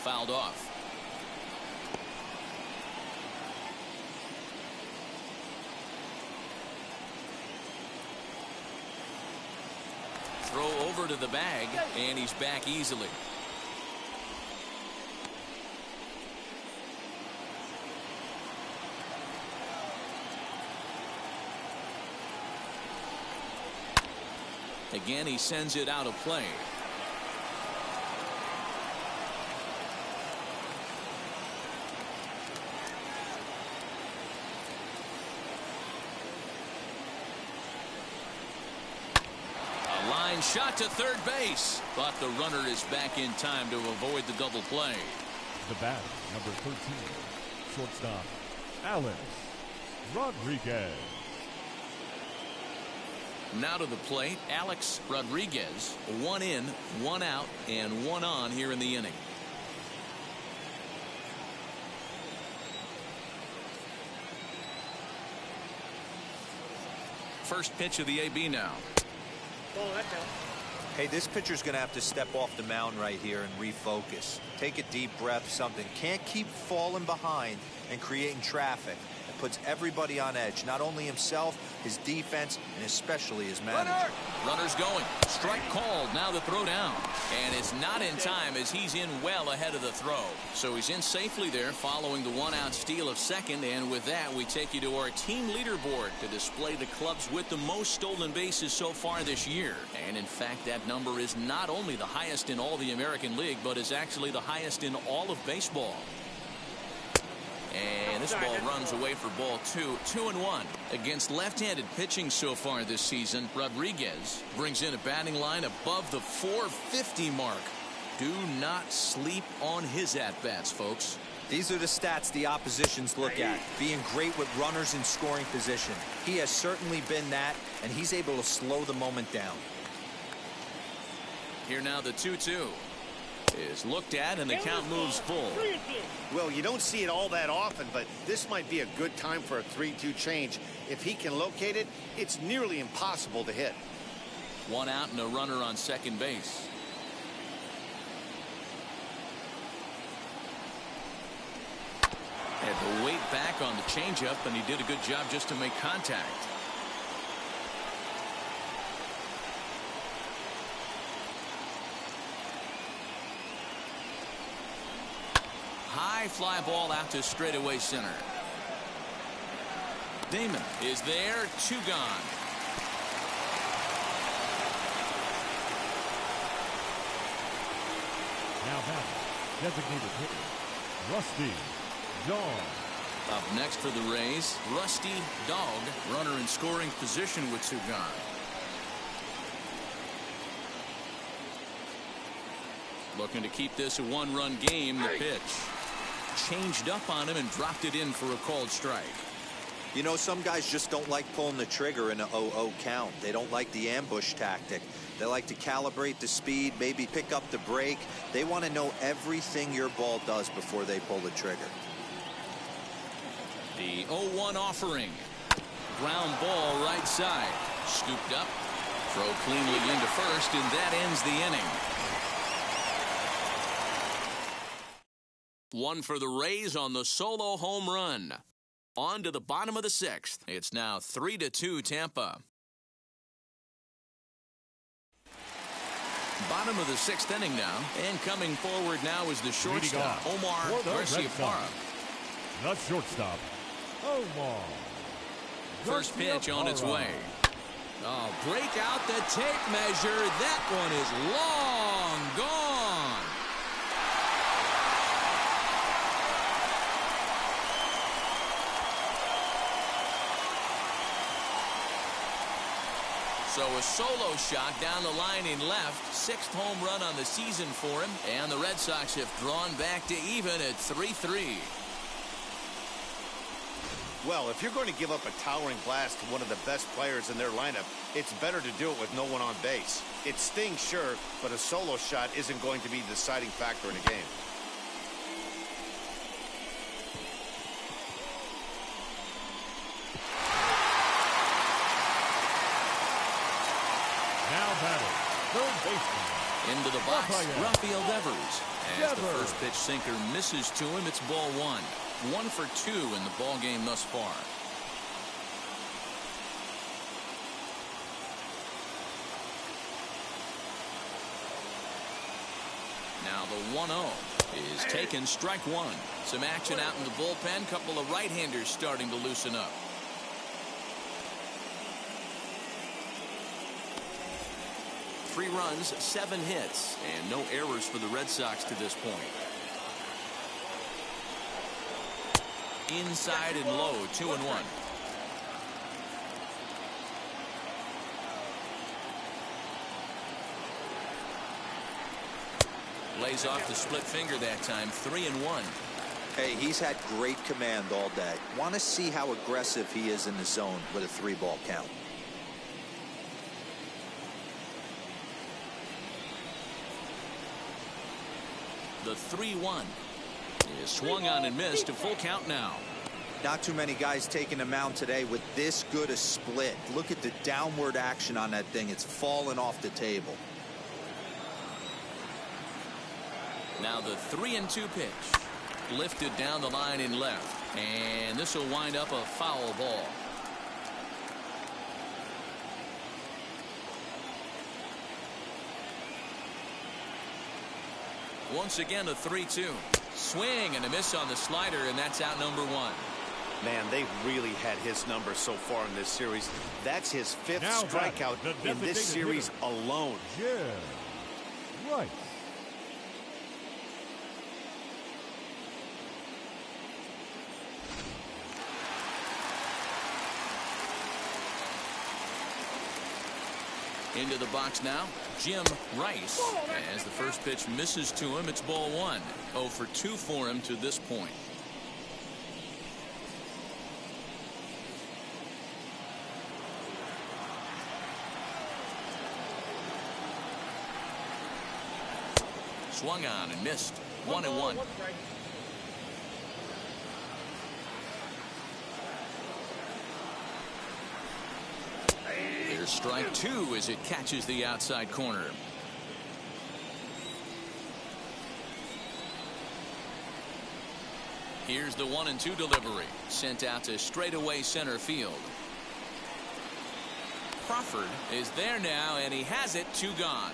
Fouled off. Throw over to the bag, and he's back easily. Again, he sends it out of play. A line shot to third base, but the runner is back in time to avoid the double play. The batter, number 13, shortstop, Alex Rodriguez. Now to the plate, Alex Rodriguez. 1 in, 1 out, and 1 on here in the inning. First pitch of the AB now. Ball, that down. Hey, this pitcher's going to have to step off the mound right here and refocus. Take a deep breath, something. Can't keep falling behind and creating traffic. It puts everybody on edge, not only himself, his defense, and especially his manager. Runner's going. Strike called. Now the throw down. And it's not in time as he's in well ahead of the throw. So he's in safely there following the 1-out steal of second. And with that, we take you to our team leaderboard to display the clubs with the most stolen bases so far this year. And in fact, that number is not only the highest in all the American League, but is actually the highest in all of baseball. And this ball runs away for ball 2. 2-1. Against left-handed pitching so far this season, Rodriguez brings in a batting line above the 450 mark. Do not sleep on his at-bats, folks. These are the stats the oppositions look at. Being great with runners in scoring position. He has certainly been that, and he's able to slow the moment down. Here now the 2-2 is looked at, and the count moves full. Well, you don't see it all that often, but this might be a good time for a 3-2 change. If he can locate it, it's nearly impossible to hit. 1 out and a runner on second base. Had to wait back on the changeup, and he did a good job just to make contact. High fly ball out to straightaway center. Damon is there. 2 gone. Now batting, designated hitter, Rusty Dog. Up next for the Rays, Rusty Dog, runner in scoring position with 2 gone. Looking to keep this a 1-run game. The pitch changed up on him and dropped it in for a called strike. You know, some guys just don't like pulling the trigger in an 0-0 count. They don't like the ambush tactic. They like to calibrate the speed, maybe pick up the brake. They want to know everything your ball does before they pull the trigger. The 0-1 offering. Ground ball right side. Scooped up. Throw cleanly into first, and that ends the inning. 1 for the Rays on the solo home run. On to the bottom of the 6th. It's now 3-2 Tampa. Bottom of the 6th inning now. And coming forward now is the shortstop, Omar Garciaparra. The shortstop, Omar. First pitch on its way. Oh, break out the tape measure. That one is long gone. So a solo shot down the line in left. 6th home run on the season for him. And the Red Sox have drawn back to even at 3-3. Well, if you're going to give up a towering blast to one of the best players in their lineup, it's better to do it with no one on base. It stings, sure, but a solo shot isn't going to be the deciding factor in a game. Now batting, third baseman. Into the box, Rafael Devers. As the first pitch sinker misses to him, it's ball 1. 1 for 2 in the ball game thus far. Now the 1-0 is taken, strike 1. Some action out in the bullpen. Couple of right-handers starting to loosen up. Three runs, 7 hits, and no errors for the Red Sox to this point. Inside and low, 2-1. Lays off the split finger that time, 3-1. Hey, he's had great command all day. Want to see how aggressive he is in the zone with a 3-ball count. The 3-1 is swung on and missed. A full count now. Not too many guys taking the mound today with this good a split. Look at the downward action on that thing. It's fallen off the table. Now the 3-2 pitch. Lifted down the line in left. And this will wind up a foul ball. Once again, a 3-2. Swing and a miss on the slider, and that's out number 1. Man, they've really had his number so far in this series. That's his 5th strikeout in this series alone. Yeah. Right. Into the box now, Jim Rice. As the first pitch misses to him, it's ball 1. 0 for 2 for him to this point. Swung on and missed. 1-1. Here's strike 2 as it catches the outside corner. Here's the 1-2 delivery. Sent out to straightaway center field. Crawford is there now, and he has it. 2 gone.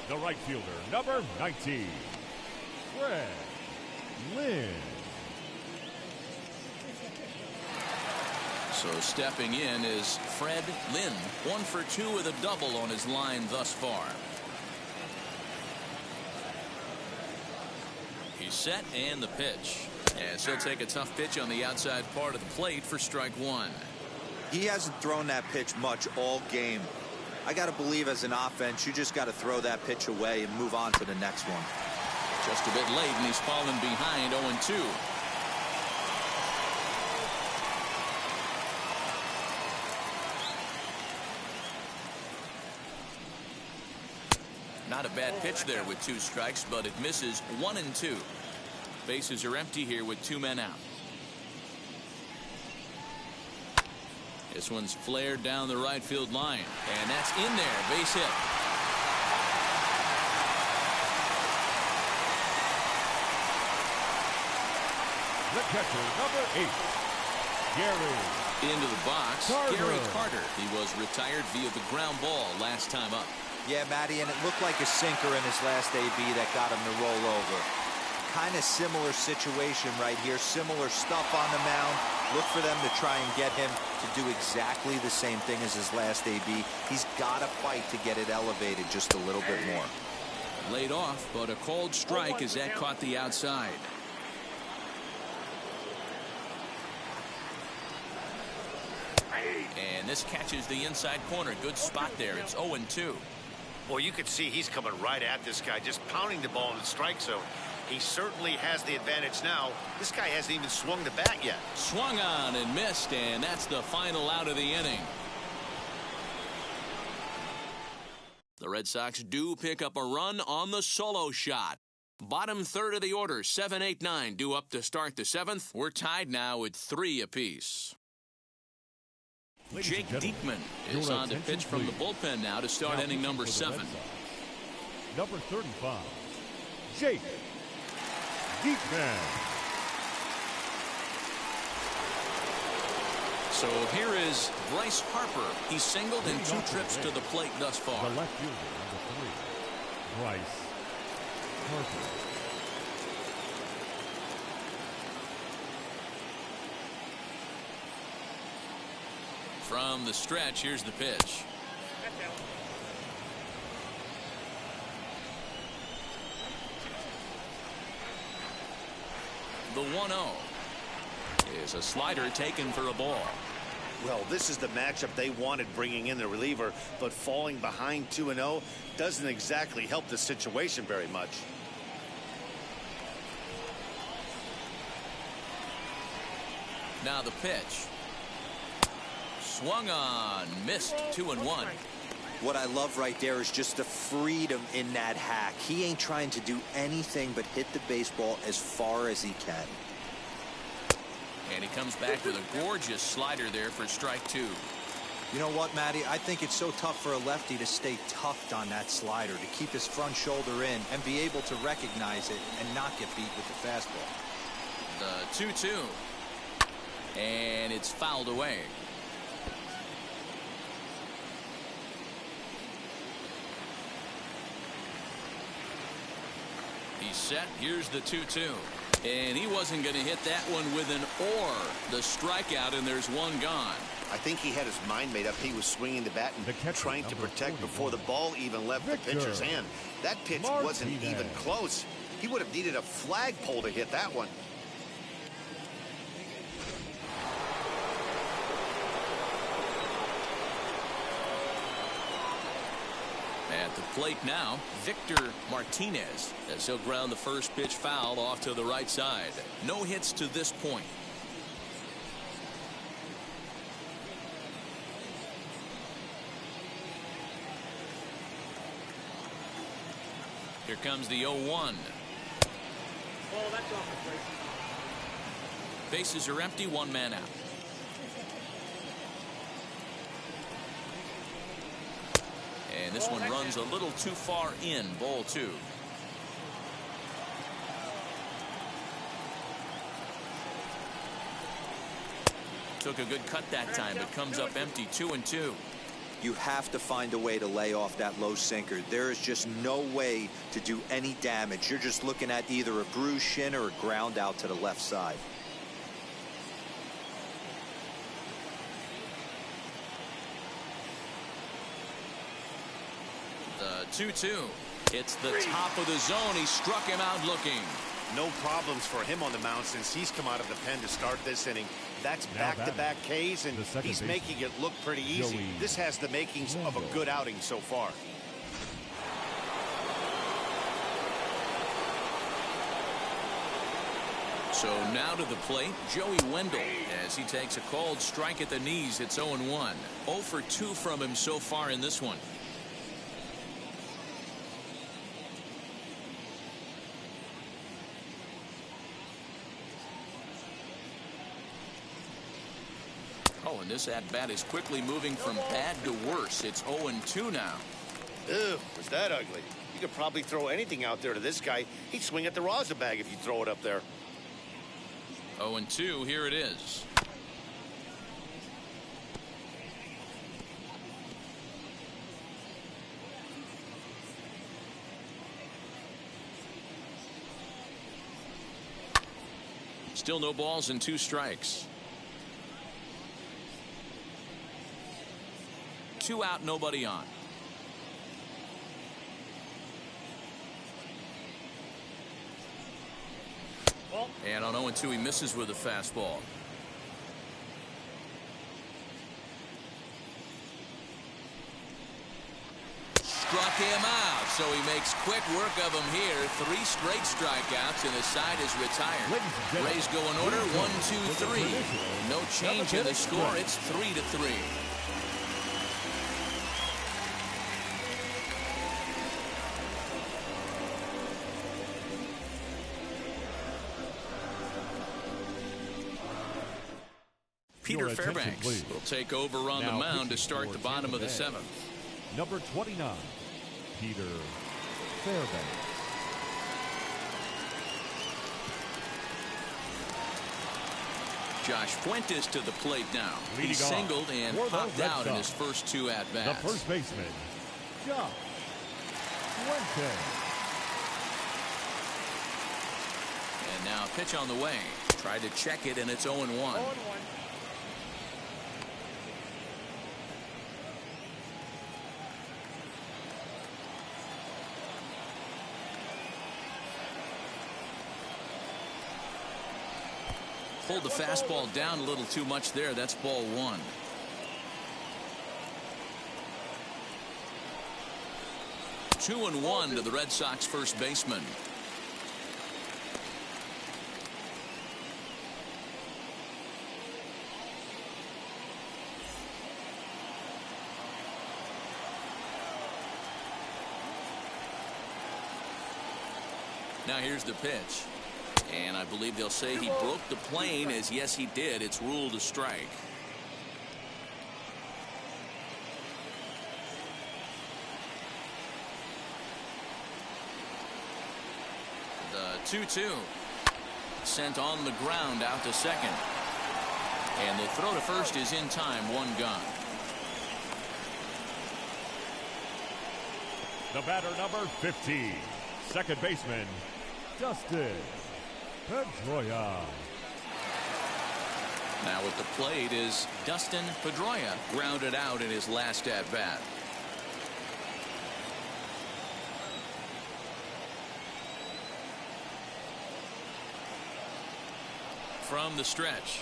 The right fielder, number 19, Fred Lynn. So stepping in is Fred Lynn. 1 for 2 with a double on his line thus far. He's set, and the pitch. As he'll take a tough pitch on the outside part of the plate for strike 1. He hasn't thrown that pitch much all game. I got to believe as an offense, you just got to throw that pitch away and move on to the next one. Just a bit late, and he's fallen behind 0-2. Not a bad pitch there with 2 strikes, but it misses. 1-2. Bases are empty here with 2 men out. This one's flared down the right field line, and that's in there. Base hit. The catcher, number 8, Gary. Into the box, Carter. Gary Carter. He was retired via the ground ball last time up. Yeah, Matty, and it looked like a sinker in his last AB that got him to roll over. Kind of similar situation right here. Similar stuff on the mound. Look for them to try and get him to do exactly the same thing as his last AB. He's got to fight to get it elevated just a little bit more. Laid off, but a called strike as that caught the outside. And this catches the inside corner. Good spot there. It's 0-2. Well, you can see he's coming right at this guy, just pounding the ball in the strike zone. He certainly has the advantage now. This guy hasn't even swung the bat yet. Swung on and missed, and that's the final out of the inning. The Red Sox do pick up a run on the solo shot. Bottom third of the order, 7, 8, 9, due up to start the seventh. We're tied now at 3 apiece. Jake Diekman is on to pitch from the bullpen now to start inning number 7. Number 35, Jake Diekman. So here is Bryce Harper. He's singled in 2 trips to the plate thus far. The left fielder, number 3, Bryce Harper. From the stretch, here's the pitch. The 1-0 is a slider taken for a ball. Well, this is the matchup they wanted, bringing in the reliever, but falling behind 2-0 doesn't exactly help the situation very much. Now the pitch. Swung on, missed, 2-1. What I love right there is just the freedom in that hack. He ain't trying to do anything but hit the baseball as far as he can. And he comes back with a gorgeous slider there for strike 2. You know what, Matty? I think it's so tough for a lefty to stay tucked on that slider, to keep his front shoulder in and be able to recognize it and not get beat with the fastball. The 2-2. And it's fouled away. He's set. Here's the 2-2. And he wasn't going to hit that one with an or. The strikeout, and there's one gone. I think he had his mind made up. He was swinging the bat and trying to protect before the ball even left the pitcher's hand. That pitch wasn't even close. He would have needed a flagpole to hit that one. At the plate now, Victor Martinez, as he'll ground the first pitch foul off to the right side. No hits to this point. Here comes the 0-1. Oh, that's off the plate. Bases are empty, 1 man out. And this one runs a little too far in, ball 2. Took a good cut that time, but comes up empty, 2-2. You have to find a way to lay off that low sinker. There is just no way to do any damage. You're just looking at either a bruised shin or a ground out to the left side. The 2-2. It's the top of the zone. He struck him out looking. No problems for him on the mound since he's come out of the pen to start this inning. That's back-to-back Ks, and he's making it look pretty easy. This has the makings of a good outing so far. So now to the plate, Joey Wendell, as he takes a called strike at the knees. It's 0-1. 0 for 2 from him so far in this one. Oh, and this at-bat is quickly moving from bad to worse. It's 0-2 now. Ew, was that ugly? You could probably throw anything out there to this guy. He'd swing at the rosin bag if you throw it up there. 0-2, here it is. Still no balls and 2 strikes. 2 out, nobody on. And on 0-2, he misses with a fastball. struck him out, so he makes quick work of him here. 3 straight strikeouts, and the side is retired. Rays go in order, 1, 2, 3. No change in the score. It's 3-3. Peter Fairbanks will take over on the mound to start the bottom of the 7th. Number 29, Peter Fairbanks. Josh Fuentes to the plate now. He singled and popped out in his first 2 at-bats. The first baseman, Josh Fuentes. And now a pitch on the way. Tried to check it, and it's 0-1. 0-1. Pulled the fastball down a little too much there. That's ball 1. Two and 1 to the Red Sox first baseman. Now here's the pitch. And I believe they'll say he broke the plane, as yes he did. It's ruled a strike. The 2-2. Sent on the ground out to second. And the throw to first is in time. 1 gone. The batter, number 50, second baseman, Dustin Pedroia. Now at the plate is Dustin Pedroia, grounded out in his last at-bat. From the stretch.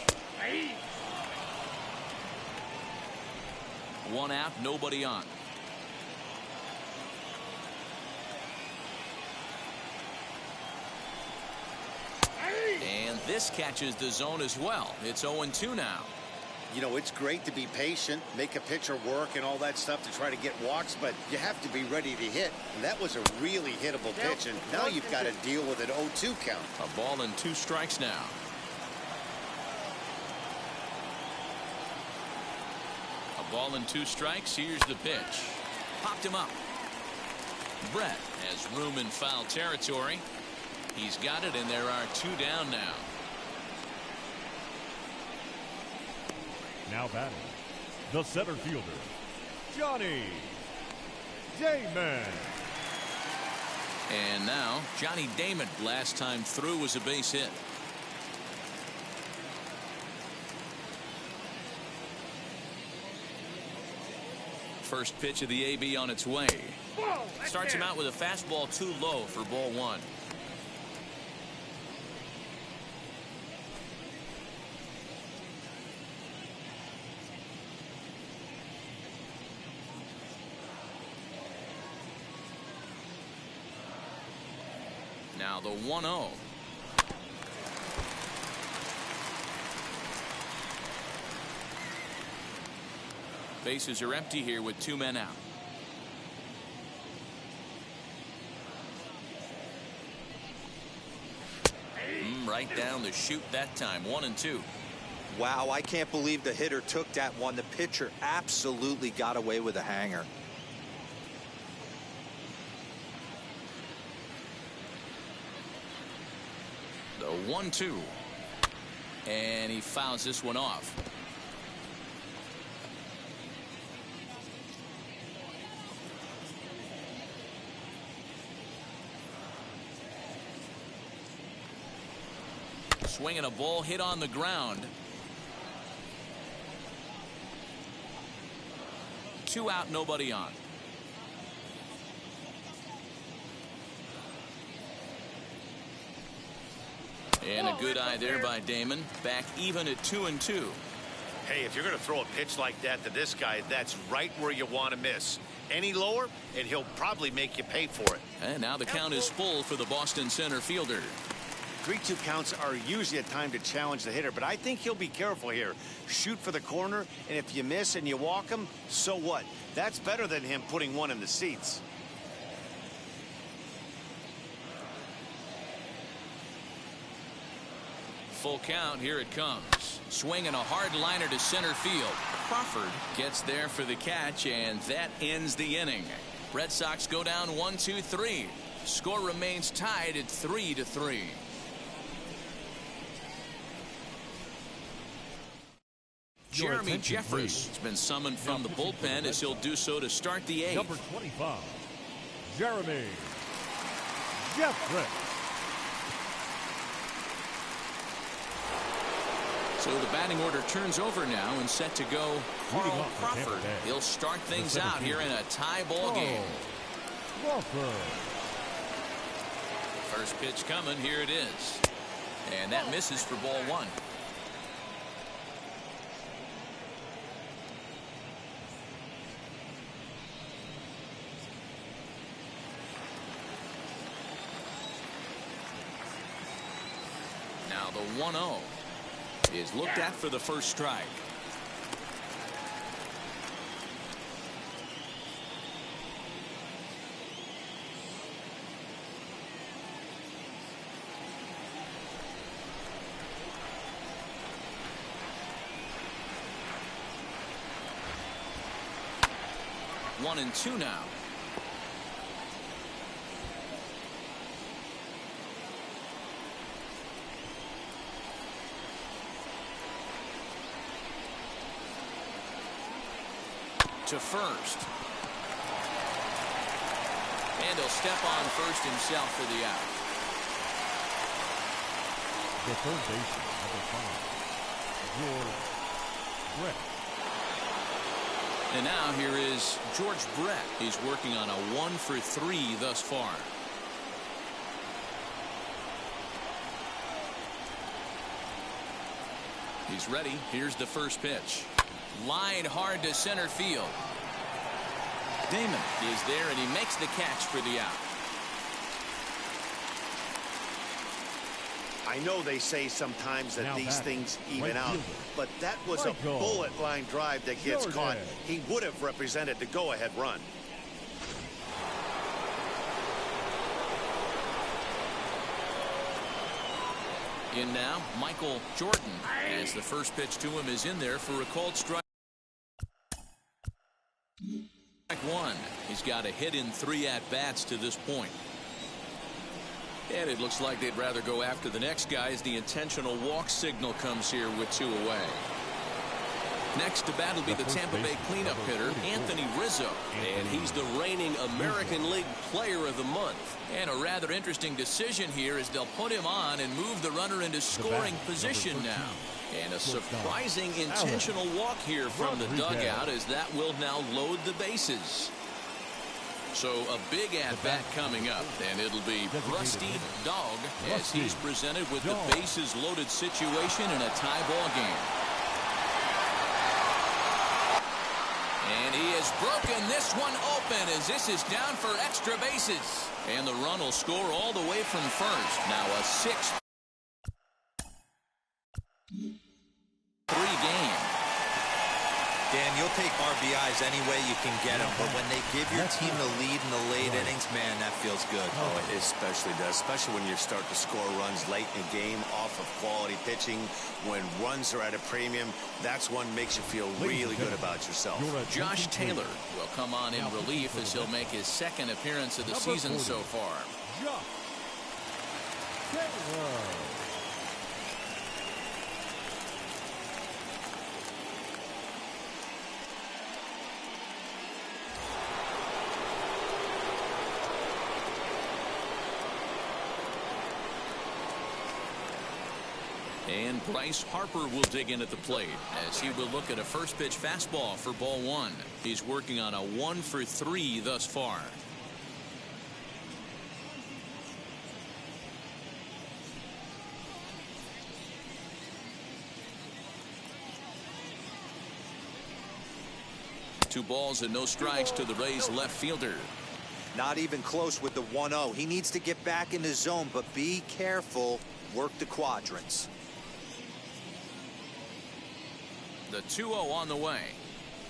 1 out, nobody on. And this catches the zone as well. It's 0-2 now. You know, it's great to be patient, make a pitcher work and all that stuff to try to get walks, but you have to be ready to hit. And that was a really hittable pitch, and now you've got to deal with an 0-2 count. A ball and 2 strikes now. A ball and 2 strikes. Here's the pitch. Popped him up. Brett has room in foul territory. He's got it, and there are 2 down now. Now batting, the center fielder, Johnny Damon. And now Johnny Damon, last time through, was a base hit. First pitch of the AB on its way. Starts him out with a fastball too low for ball 1. Now the 1-0. Bases are empty here with 2 men out. Right down the chute that time. 1-2. Wow, I can't believe the hitter took that one. The pitcher absolutely got away with a hanger. The 1-2. And he fouls this one off. Swinging a ball hit on the ground. 2 out, nobody on. And a good eye there by Damon. Back even at 2-2. Hey, if you're going to throw a pitch like that to this guy, that's right where you want to miss. Any lower, and he'll probably make you pay for it. And now the count is full for the Boston center fielder. 3-2 counts are usually a time to challenge the hitter, but I think he'll be careful here. Shoot for the corner, and if you miss and you walk him, so what? That's better than him putting one in the seats. Full count, here it comes. Swinging a hard liner to center field. Crawford gets there for the catch, and that ends the inning. Red Sox go down 1-2-3. Score remains tied at 3-3. Jeremy Jeffress has been summoned from the bullpen as he'll do so to start the eighth. Number 25, Jeremy Jeffress. So the batting order turns over now and set to go Carl Crawford. He'll start things out here in a tie ball game. First pitch coming, here it is. And that misses for ball one. Now the 1-0 is looked at for the first strike. One and two now. To first. And he'll step on first himself for the out. The third baseman, number 5, George Brett. And now here is George Brett. He's working on a 1-for-3 thus far. He's ready. Here's the first pitch. Line hard to center field. Damon is there, and he makes the catch for the out. I know they say sometimes that these things even out, but that was a bullet line drive that gets caught. He would have represented the go-ahead run. In now, Michael Jordan, as the first pitch to him is in there for a called strike. One. He's got a hit in 3 at-bats to this point. And it looks like they'd rather go after the next guy as the intentional walk signal comes here with 2 away. Next to bat will be the Tampa Bay cleanup hitter, Anthony Rizzo. And he's the reigning American League Player of the Month. And a rather interesting decision here as they'll put him on and move the runner into scoring position now. And a surprising intentional walk here from the dugout as that will now load the bases. So a big at-bat coming up, and it'll be Rusty Dog as he's presented with the bases loaded situation in a tie ball game. And he has broken this one open as this is down for extra bases. And the run will score all the way from first. Now a 6-3 game. Dan, you'll take RBIs any way you can get them, but when they give your team the lead in the late innings, man, that feels good. Oh, it especially does, especially when you start to score runs late in the game off of quality pitching. When runs are at a premium, that's one makes you feel really good about yourself. Josh Taylor will come on in relief as he'll make his second appearance of the season so far. Josh Taylor. And Bryce Harper will dig in at the plate as he will look at a first pitch fastball for ball one. He's working on a 1-for-3 thus far. 2 balls and no strikes to the Rays left fielder. Not even close with the 1-0. He needs to get back in the zone, but be careful. Work the quadrants. The 2-0 on the way.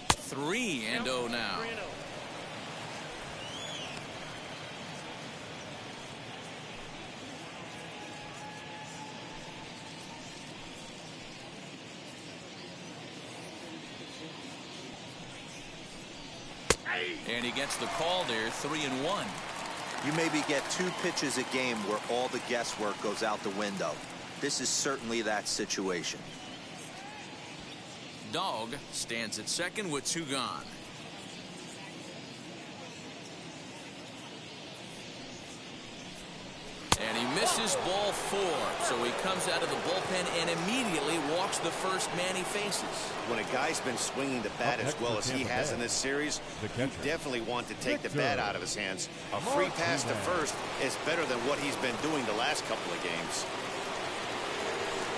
3-0 now. And he gets the call there, 3-1. You maybe get 2 pitches a game where all the guesswork goes out the window. This is certainly that situation. Dog stands at second with 2 gone. And he misses ball 4. So he comes out of the bullpen and immediately walks the first man he faces. When a guy's been swinging the bat as well as he has in this series, you definitely want to take the bat out of his hands. A free pass to first is better than what he's been doing the last couple of games.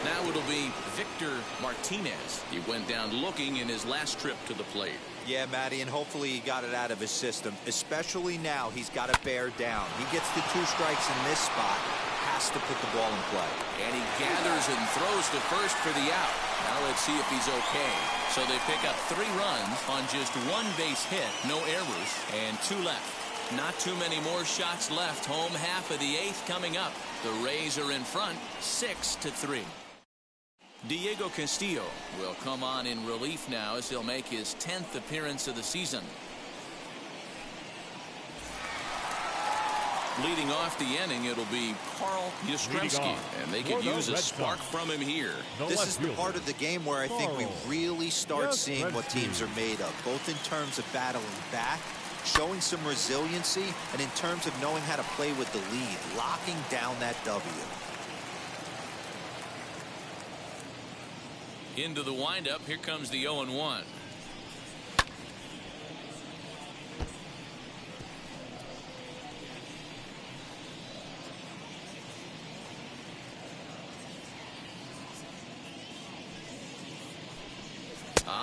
Now it'll be Victor Martinez. He went down looking in his last trip to the plate. Yeah, Matty, and hopefully he got it out of his system. Especially now, he's got to bear down. He gets the 2 strikes in this spot, has to put the ball in play. And he gathers and throws to first for the out. Now let's see if he's okay. So they pick up 3 runs on just 1 base hit, no errors, and 2 left. Not too many more shots left. Home half of the 8th coming up. The Rays are in front, 6-3. Diego Castillo will come on in relief now as he'll make his 10th appearance of the season. Leading off the inning, it'll be Carl Yastrzemski, and they could use a spark from him here. This is the part of the game where I think we really start seeing what teams are made of, both in terms of battling back, showing some resiliency, and in terms of knowing how to play with the lead, locking down that W. Into the windup, here comes the 0-1.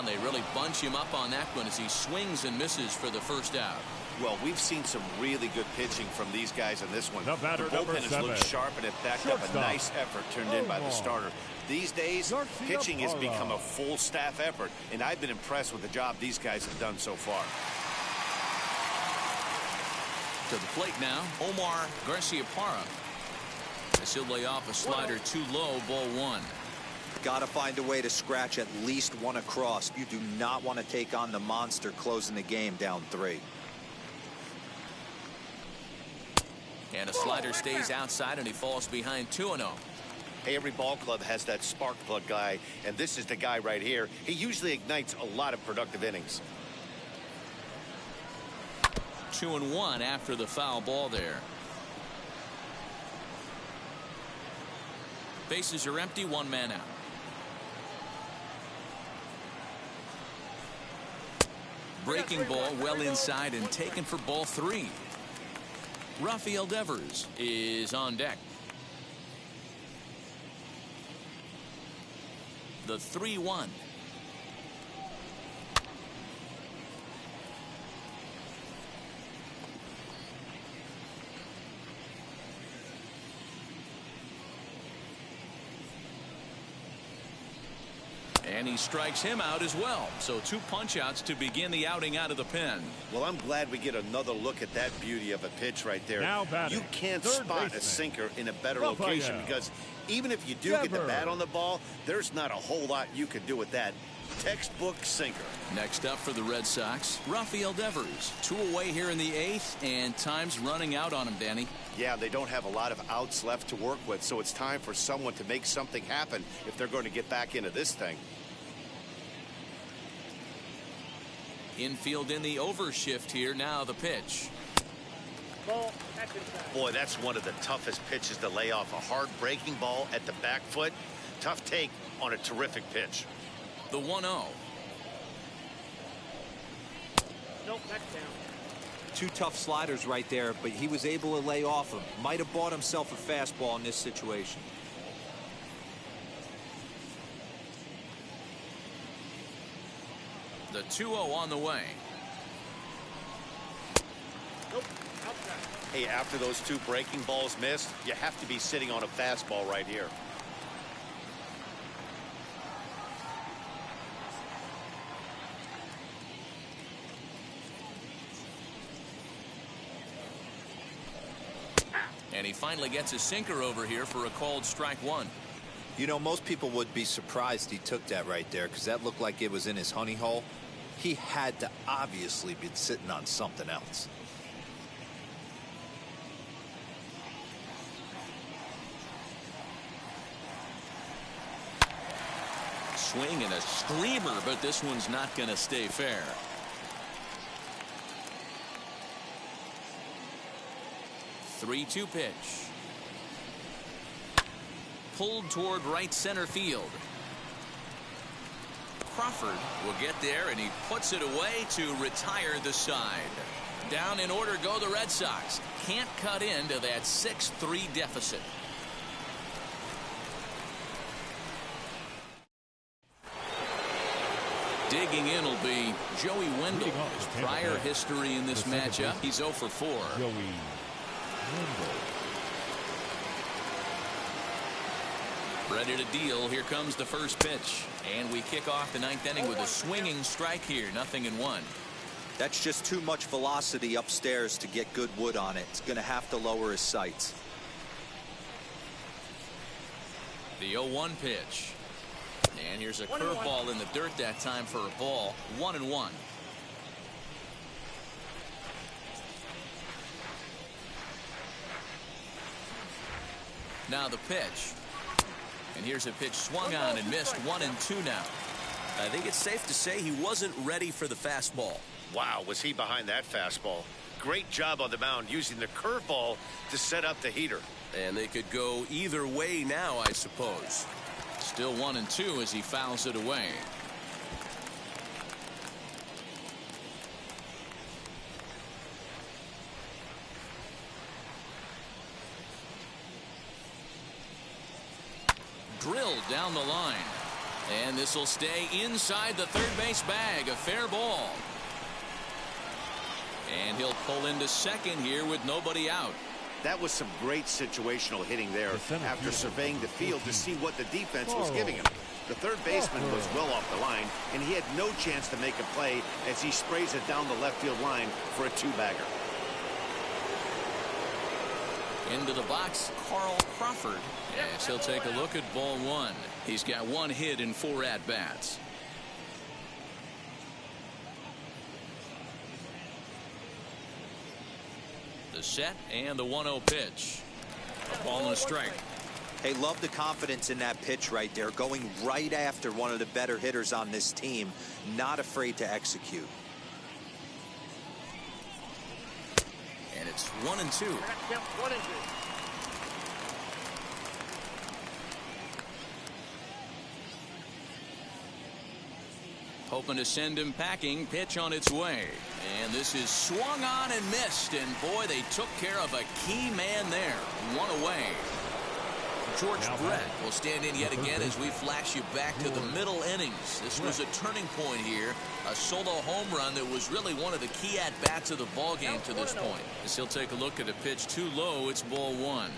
They really bunch him up on that one as he swings and misses for the first out. Well, we've seen some really good pitching from these guys in this one. The batter, bullpen has looked sharp, and it backed up a nice effort turned in by the starter. These days, pitching has become a full staff effort, and I've been impressed with the job these guys have done so far. To the plate now, Omar Garciaparra. As he'll lay off a slider too low, ball 1. Got to find a way to scratch at least 1 across. You do not want to take on the monster closing the game down 3. And a slider stays outside, and he falls behind 2-0. Hey, every ball club has that spark plug guy, and this is the guy right here. He usually ignites a lot of productive innings. 2-1 after the foul ball there. Bases are empty, 1 man out. Breaking ball well inside and taken for ball 3. Rafael Devers is on deck. The 3-1. And he strikes him out as well. So 2 punch outs to begin the outing out of the pen. Well, I'm glad we get another look at that beauty of a pitch right there. Now batting, you can't third spot baseman, a sinker in a better Rafael location, because even if you do get the bat on the ball, there's not a whole lot you can do with that. Textbook sinker. Next up for the Red Sox, Rafael Devers. 2 away here in the 8th, and time's running out on him, Danny. Yeah, they don't have a lot of outs left to work with, so it's time for someone to make something happen if they're going to get back into this thing. Infield in the overshift here. Now the pitch. Boy, that's one of the toughest pitches to lay off. A hard breaking ball at the back foot. Tough take on a terrific pitch. The 1-0. Nope, that's down. 2 tough sliders right there, but he was able to lay off them. Might have bought himself a fastball in this situation. The 2-0 on the way. Nope. Outside. Hey, after those two breaking balls missed, you have to be sitting on a fastball right here. And he finally gets a sinker over here for a called strike one. You know, most people would be surprised he took that right there because that looked like it was in his honey hole. He had to obviously be sitting on something else. Swing and a screamer, but this one's not going to stay fair. Three-two pitch. Pulled toward right center field. Crawford will get there, and he puts it away to retire the side. Down in order go the Red Sox. Can't cut into that 6-3 deficit. Digging in will be Joey Wendell. His prior history in this matchup, he's 0 for 4. Joey Wendell. Ready to deal. Here comes the first pitch. And we kick off the ninth inning with a swinging strike here. 0-1. That's just too much velocity upstairs to get good wood on it. It's going to have to lower his sights. The 0-1 pitch. And here's a curveball in the dirt that time for a ball. 1-1. Now the pitch. And here's a pitch swung on and missed. 1-2 now. I think it's safe to say he wasn't ready for the fastball. Wow, was he behind that fastball. Great job on the mound using the curveball to set up the heater. And they could go either way now, I suppose. Still 1-2 as he fouls it away. Drilled down the line. And this will stay inside the third base bag. A fair ball. And he'll pull into second here with nobody out. That was some great situational hitting there after surveying the field to see what the defense was giving him. The third baseman was well off the line, and he had no chance to make a play as he sprays it down the left field line for a two-bagger. Into the box, Carl Crawford. Yes, he'll take a look at ball one. He's got one hit in 4 at-bats. The set and the 1-0 pitch. A ball and a strike. Hey, love the confidence in that pitch right there. Going right after one of the better hitters on this team. Not afraid to execute. And it's 1-2. 1-2. Hoping to send him packing. Pitch on its way. And this is swung on and missed. And boy, they took care of a key man there. One away. George Brett will stand in yet again as we flash you back to the middle innings. This was a turning point here. A solo home run that was really one of the key at-bats of the ball game to this point. As he'll take a look at a pitch too low, it's ball one.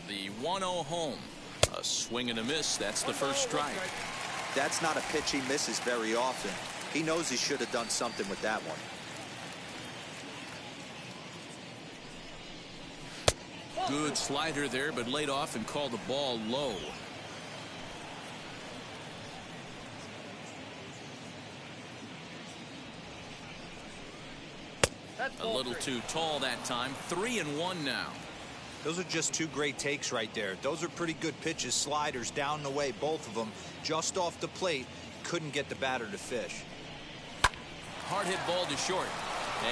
The 1-0 home. A swing and a miss. That's the first strike. That's not a pitch he misses very often. He knows he should have done something with that one. Good slider there, but laid off and called the ball low. A little too tall that time. 3-1 now. Those are just two great takes right there. Those are pretty good pitches. Sliders down the way, both of them. Just off the plate. Couldn't get the batter to fish. Hard hit ball to short.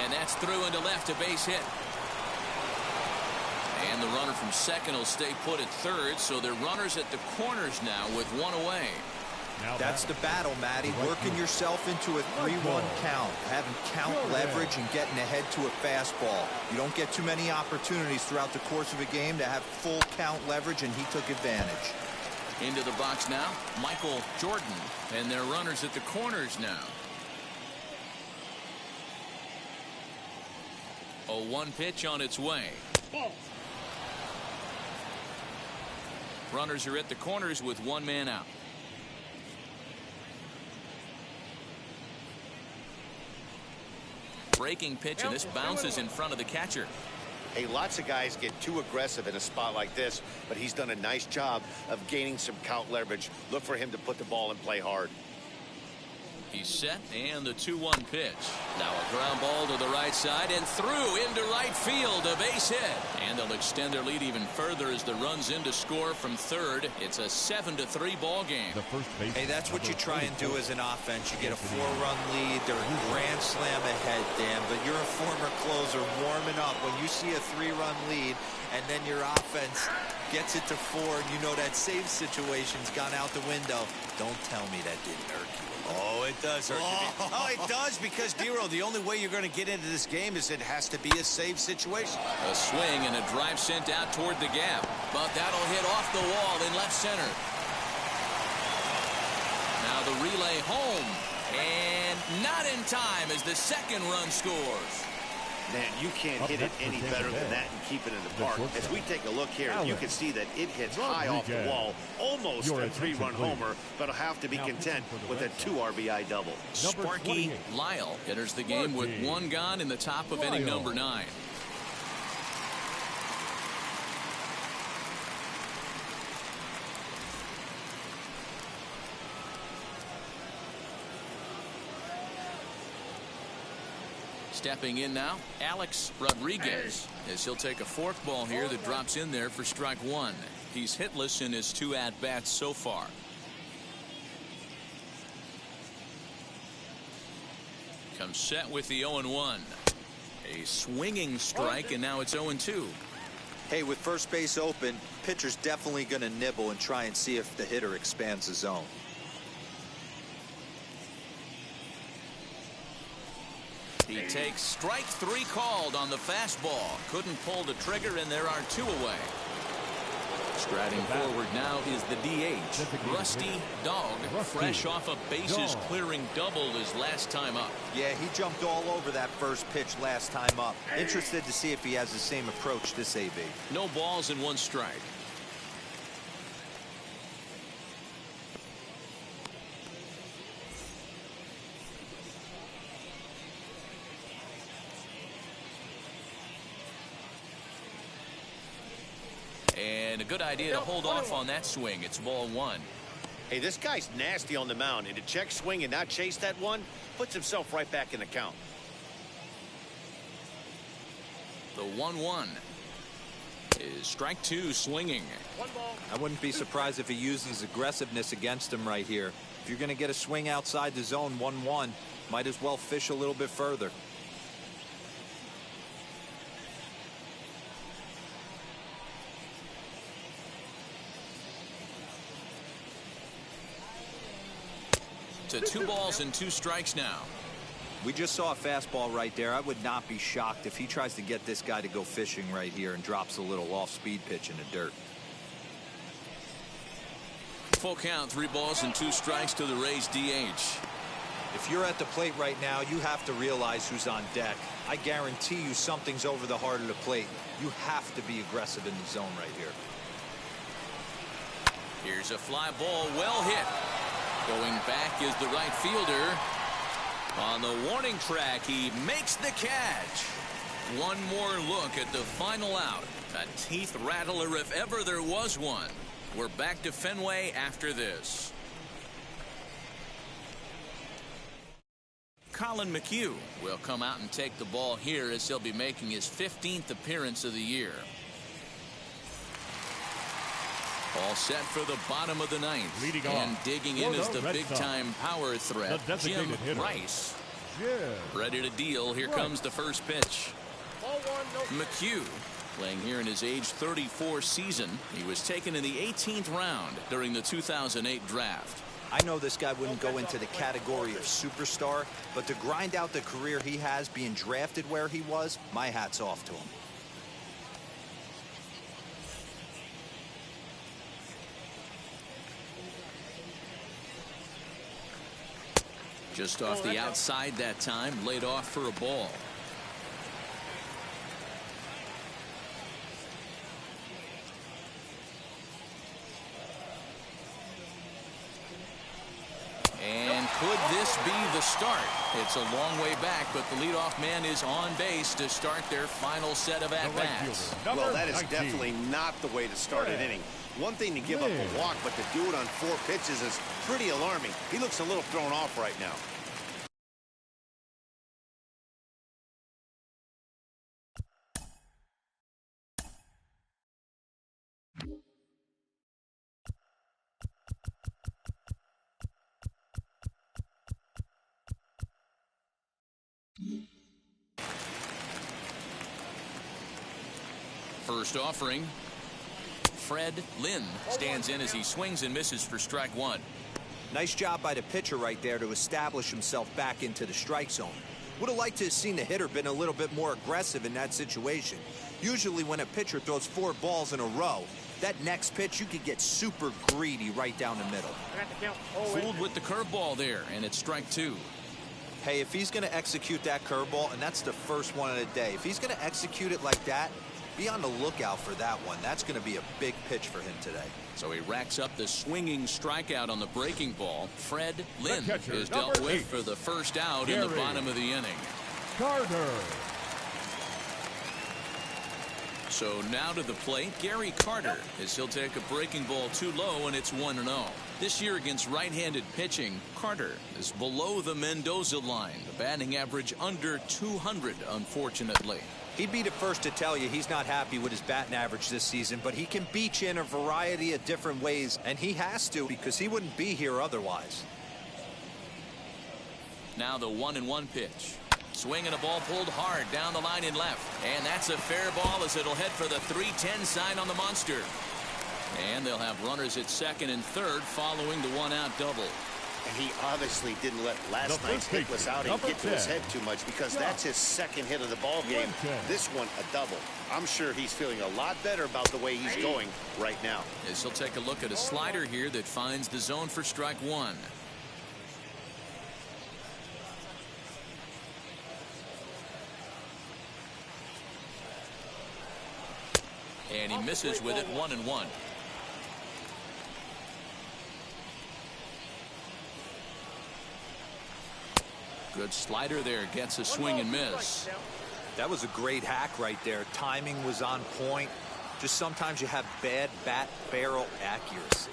And that's through into left, a base hit. And the runner from second will stay put at third, so they're runners at the corners now with one away. That's the battle, Matty. Working yourself into a 3-1 count, having count leverage and getting ahead to a fastball. You don't get too many opportunities throughout the course of a game to have full count leverage, and he took advantage. Into the box now, Michael Jordan, and their runners at the corners now. 0-1 pitch on its way. Runners are at the corners with one man out. Breaking pitch, and this bounces in front of the catcher. Hey, lots of guys get too aggressive in a spot like this, but he's done a nice job of gaining some count leverage. Look for him to put the ball in play hard. He's set, and the 2-1 pitch. Now a ground ball to the right side and through into right field, a base hit. And they'll extend their lead even further as the run's in to score from third. It's a 7-3 ball game. Hey, that's what you try and do as an offense. You get a 4-run lead. They're a grand slam ahead, Dan, but you're a former closer warming up. When you see a 3-run lead and then your offense gets it to 4, and you know that save situation's gone out the window, don't tell me that didn't irk you. Oh, it does hurt you. Oh, it does, because, Dero, the only way you're going to get into this game is it has to be a save situation. A swing and a drive sent out toward the gap, but that'll hit off the wall in left center. Now the relay home, and not in time as the second run scores. Man, you can't hit it any better than that and keep it in the park. As we take a look here, you can see that it hits high off the wall, almost a 3-run homer, but will have to be content with a 2 RBI double. Sparky Lyle enters the game with one gone in the top of inning number 9. Stepping in now, Alex Rodriguez, as he'll take a forkball here that drops in there for strike 1. He's hitless in his 2 at-bats so far. Comes set with the 0-1. A swinging strike, and now it's 0-2. Hey, with first base open, pitcher's definitely going to nibble and try and see if the hitter expands the zone. He takes strike 3 called on the fastball. Couldn't pull the trigger, and there are 2 away. Striding forward now is the DH, Rusty Dog, fresh off a bases clearing double his last time up. Yeah, he jumped all over that first pitch last time up. Interested to see if he has the same approach this AB. No balls and 1 strike. And a good idea to hold off on that swing. It's ball 1. Hey, this guy's nasty on the mound, and to check swing and not chase that one puts himself right back in the count. The 1-1 is strike 2 swinging. I wouldn't be surprised if he uses aggressiveness against him right here. If you're going to get a swing outside the zone 1-1, might as well fish a little bit further. To 2 balls and 2 strikes now. We just saw a fastball right there. I would not be shocked if he tries to get this guy to go fishing right here and drops a little off-speed pitch in the dirt. Full count, 3 balls and 2 strikes to the Rays DH. If you're at the plate right now, you have to realize who's on deck. I guarantee you something's over the heart of the plate. You have to be aggressive in the zone right here. Here's a fly ball, well hit. Going back is the right fielder. On the warning track, he makes the catch. One more look at the final out. A teeth rattler if ever there was one. We're back to Fenway after this. Colin McHugh will come out and take the ball here as he'll be making his 15th appearance of the year. All set for the bottom of the 9th. And digging in is the big-time power threat, Jim Rice. Ready to deal. Here comes the first pitch. McHugh playing here in his age 34 season. He was taken in the 18th round during the 2008 draft. I know this guy wouldn't go into the category of superstar, but to grind out the career he has being drafted where he was, my hat's off to him. Just off the outside that time, laid off for a ball. And could this be the start? It's a long way back, but the leadoff man is on base to start their final set of at-bats. Well, that is definitely not the way to start an inning. One thing to give up a walk, but to do it on 4 pitches is pretty alarming. He looks a little thrown off right now. First offering. Fred Lynn stands in as he swings and misses for strike 1. Nice job by the pitcher right there to establish himself back into the strike zone. Would have liked to have seen the hitter been a little bit more aggressive in that situation. Usually when a pitcher throws 4 balls in a row, that next pitch you could get super greedy right down the middle. Fooled with the curveball there, and it's strike 2. Hey, if he's going to execute that curveball, and that's the first one of the day, if he's going to execute it like that, be on the lookout for that one. That's going to be a big pitch for him today. So he racks up the swinging strikeout on the breaking ball. Fred Lynn is dealt with for the first out in the bottom of the inning. Carter. So now to the plate, Gary Carter, as he'll take a breaking ball too low, and it's 1-0. This year against right-handed pitching, Carter is below the Mendoza line. The batting average under 200, unfortunately. He'd be the first to tell you he's not happy with his batting average this season, but he can beat you in a variety of different ways, and he has to because he wouldn't be here otherwise. Now the 1-1 pitch. Swinging a ball pulled hard down the line in left. And that's a fair ball as it'll head for the 3-10 sign on the monster. And they'll have runners at second and third following the 1-out double. And he obviously didn't let last night's hitless outing get to his head too much because that's his second hit of the ball game. This one a double. I'm sure he's feeling a lot better about the way he's going right now. As he'll take a look at a slider here that finds the zone for strike 1. And he misses with it, 1-1. Good slider there, gets a swing and miss. That was a great hack right there. Timing was on point. Just sometimes you have bad bat barrel accuracy.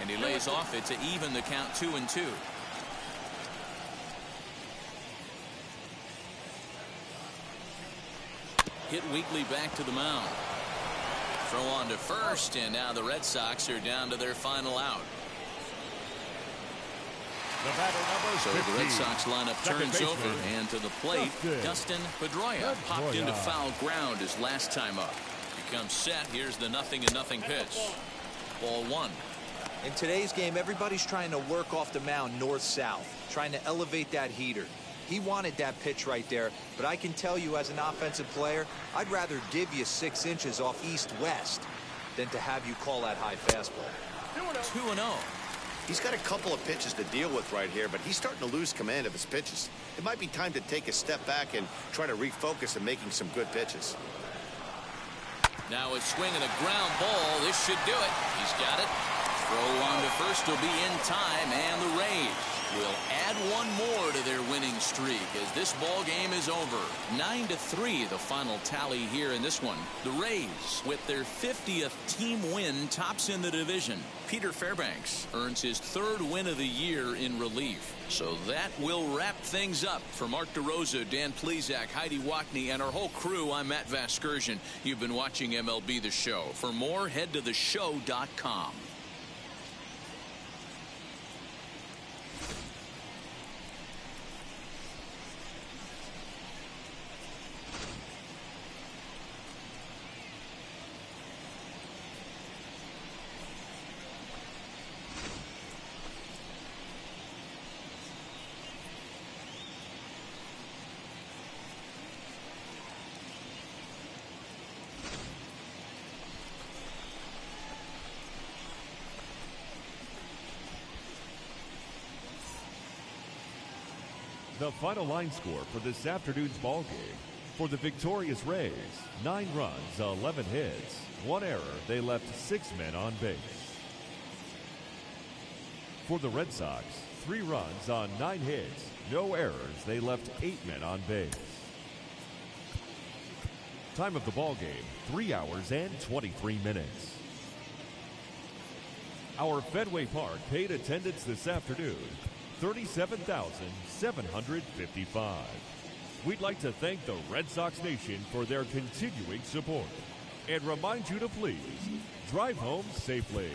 And he lays off it to even the count 2-2. Hit weakly back to the mound. Throw on to first, and now the Red Sox are down to their final out. So the Red Sox lineup turns over, and to the plate, Dustin Pedroia popped into foul ground his last time up. He comes set. Here's the 0-0 pitch. Ball 1. In today's game, everybody's trying to work off the mound north-south, trying to elevate that heater. He wanted that pitch right there, but I can tell you as an offensive player, I'd rather give you 6 inches off east-west than to have you call that high fastball. 2-0. He's got a couple of pitches to deal with right here, but he's starting to lose command of his pitches. It might be time to take a step back and try to refocus on making some good pitches. Now a swing and a ground ball. This should do it. He's got it. Throw on to first will be in time, and the Rays will add one more to their winning streak as this ball game is over. 9-3 the final tally here in this one. The Rays, with their 50th team win, tops in the division. Peter Fairbanks earns his 3rd win of the year in relief. So that will wrap things up. For Mark DeRosa, Dan Plesac, Heidi Wackney, and our whole crew, I'm Matt Vasgersian. You've been watching MLB The Show. For more, head to theshow.com. The final line score for this afternoon's ball game. For the victorious Rays, 9 runs, 11 hits, 1 error. They left 6 men on base. For the Red Sox, 3 runs on 9 hits, no errors. They left 8 men on base. Time of the ball game, 3 hours and 23 minutes. Our Fenway Park paid attendance this afternoon, 37,755. We'd like to thank the Red Sox Nation for their continuing support and remind you to please drive home safely.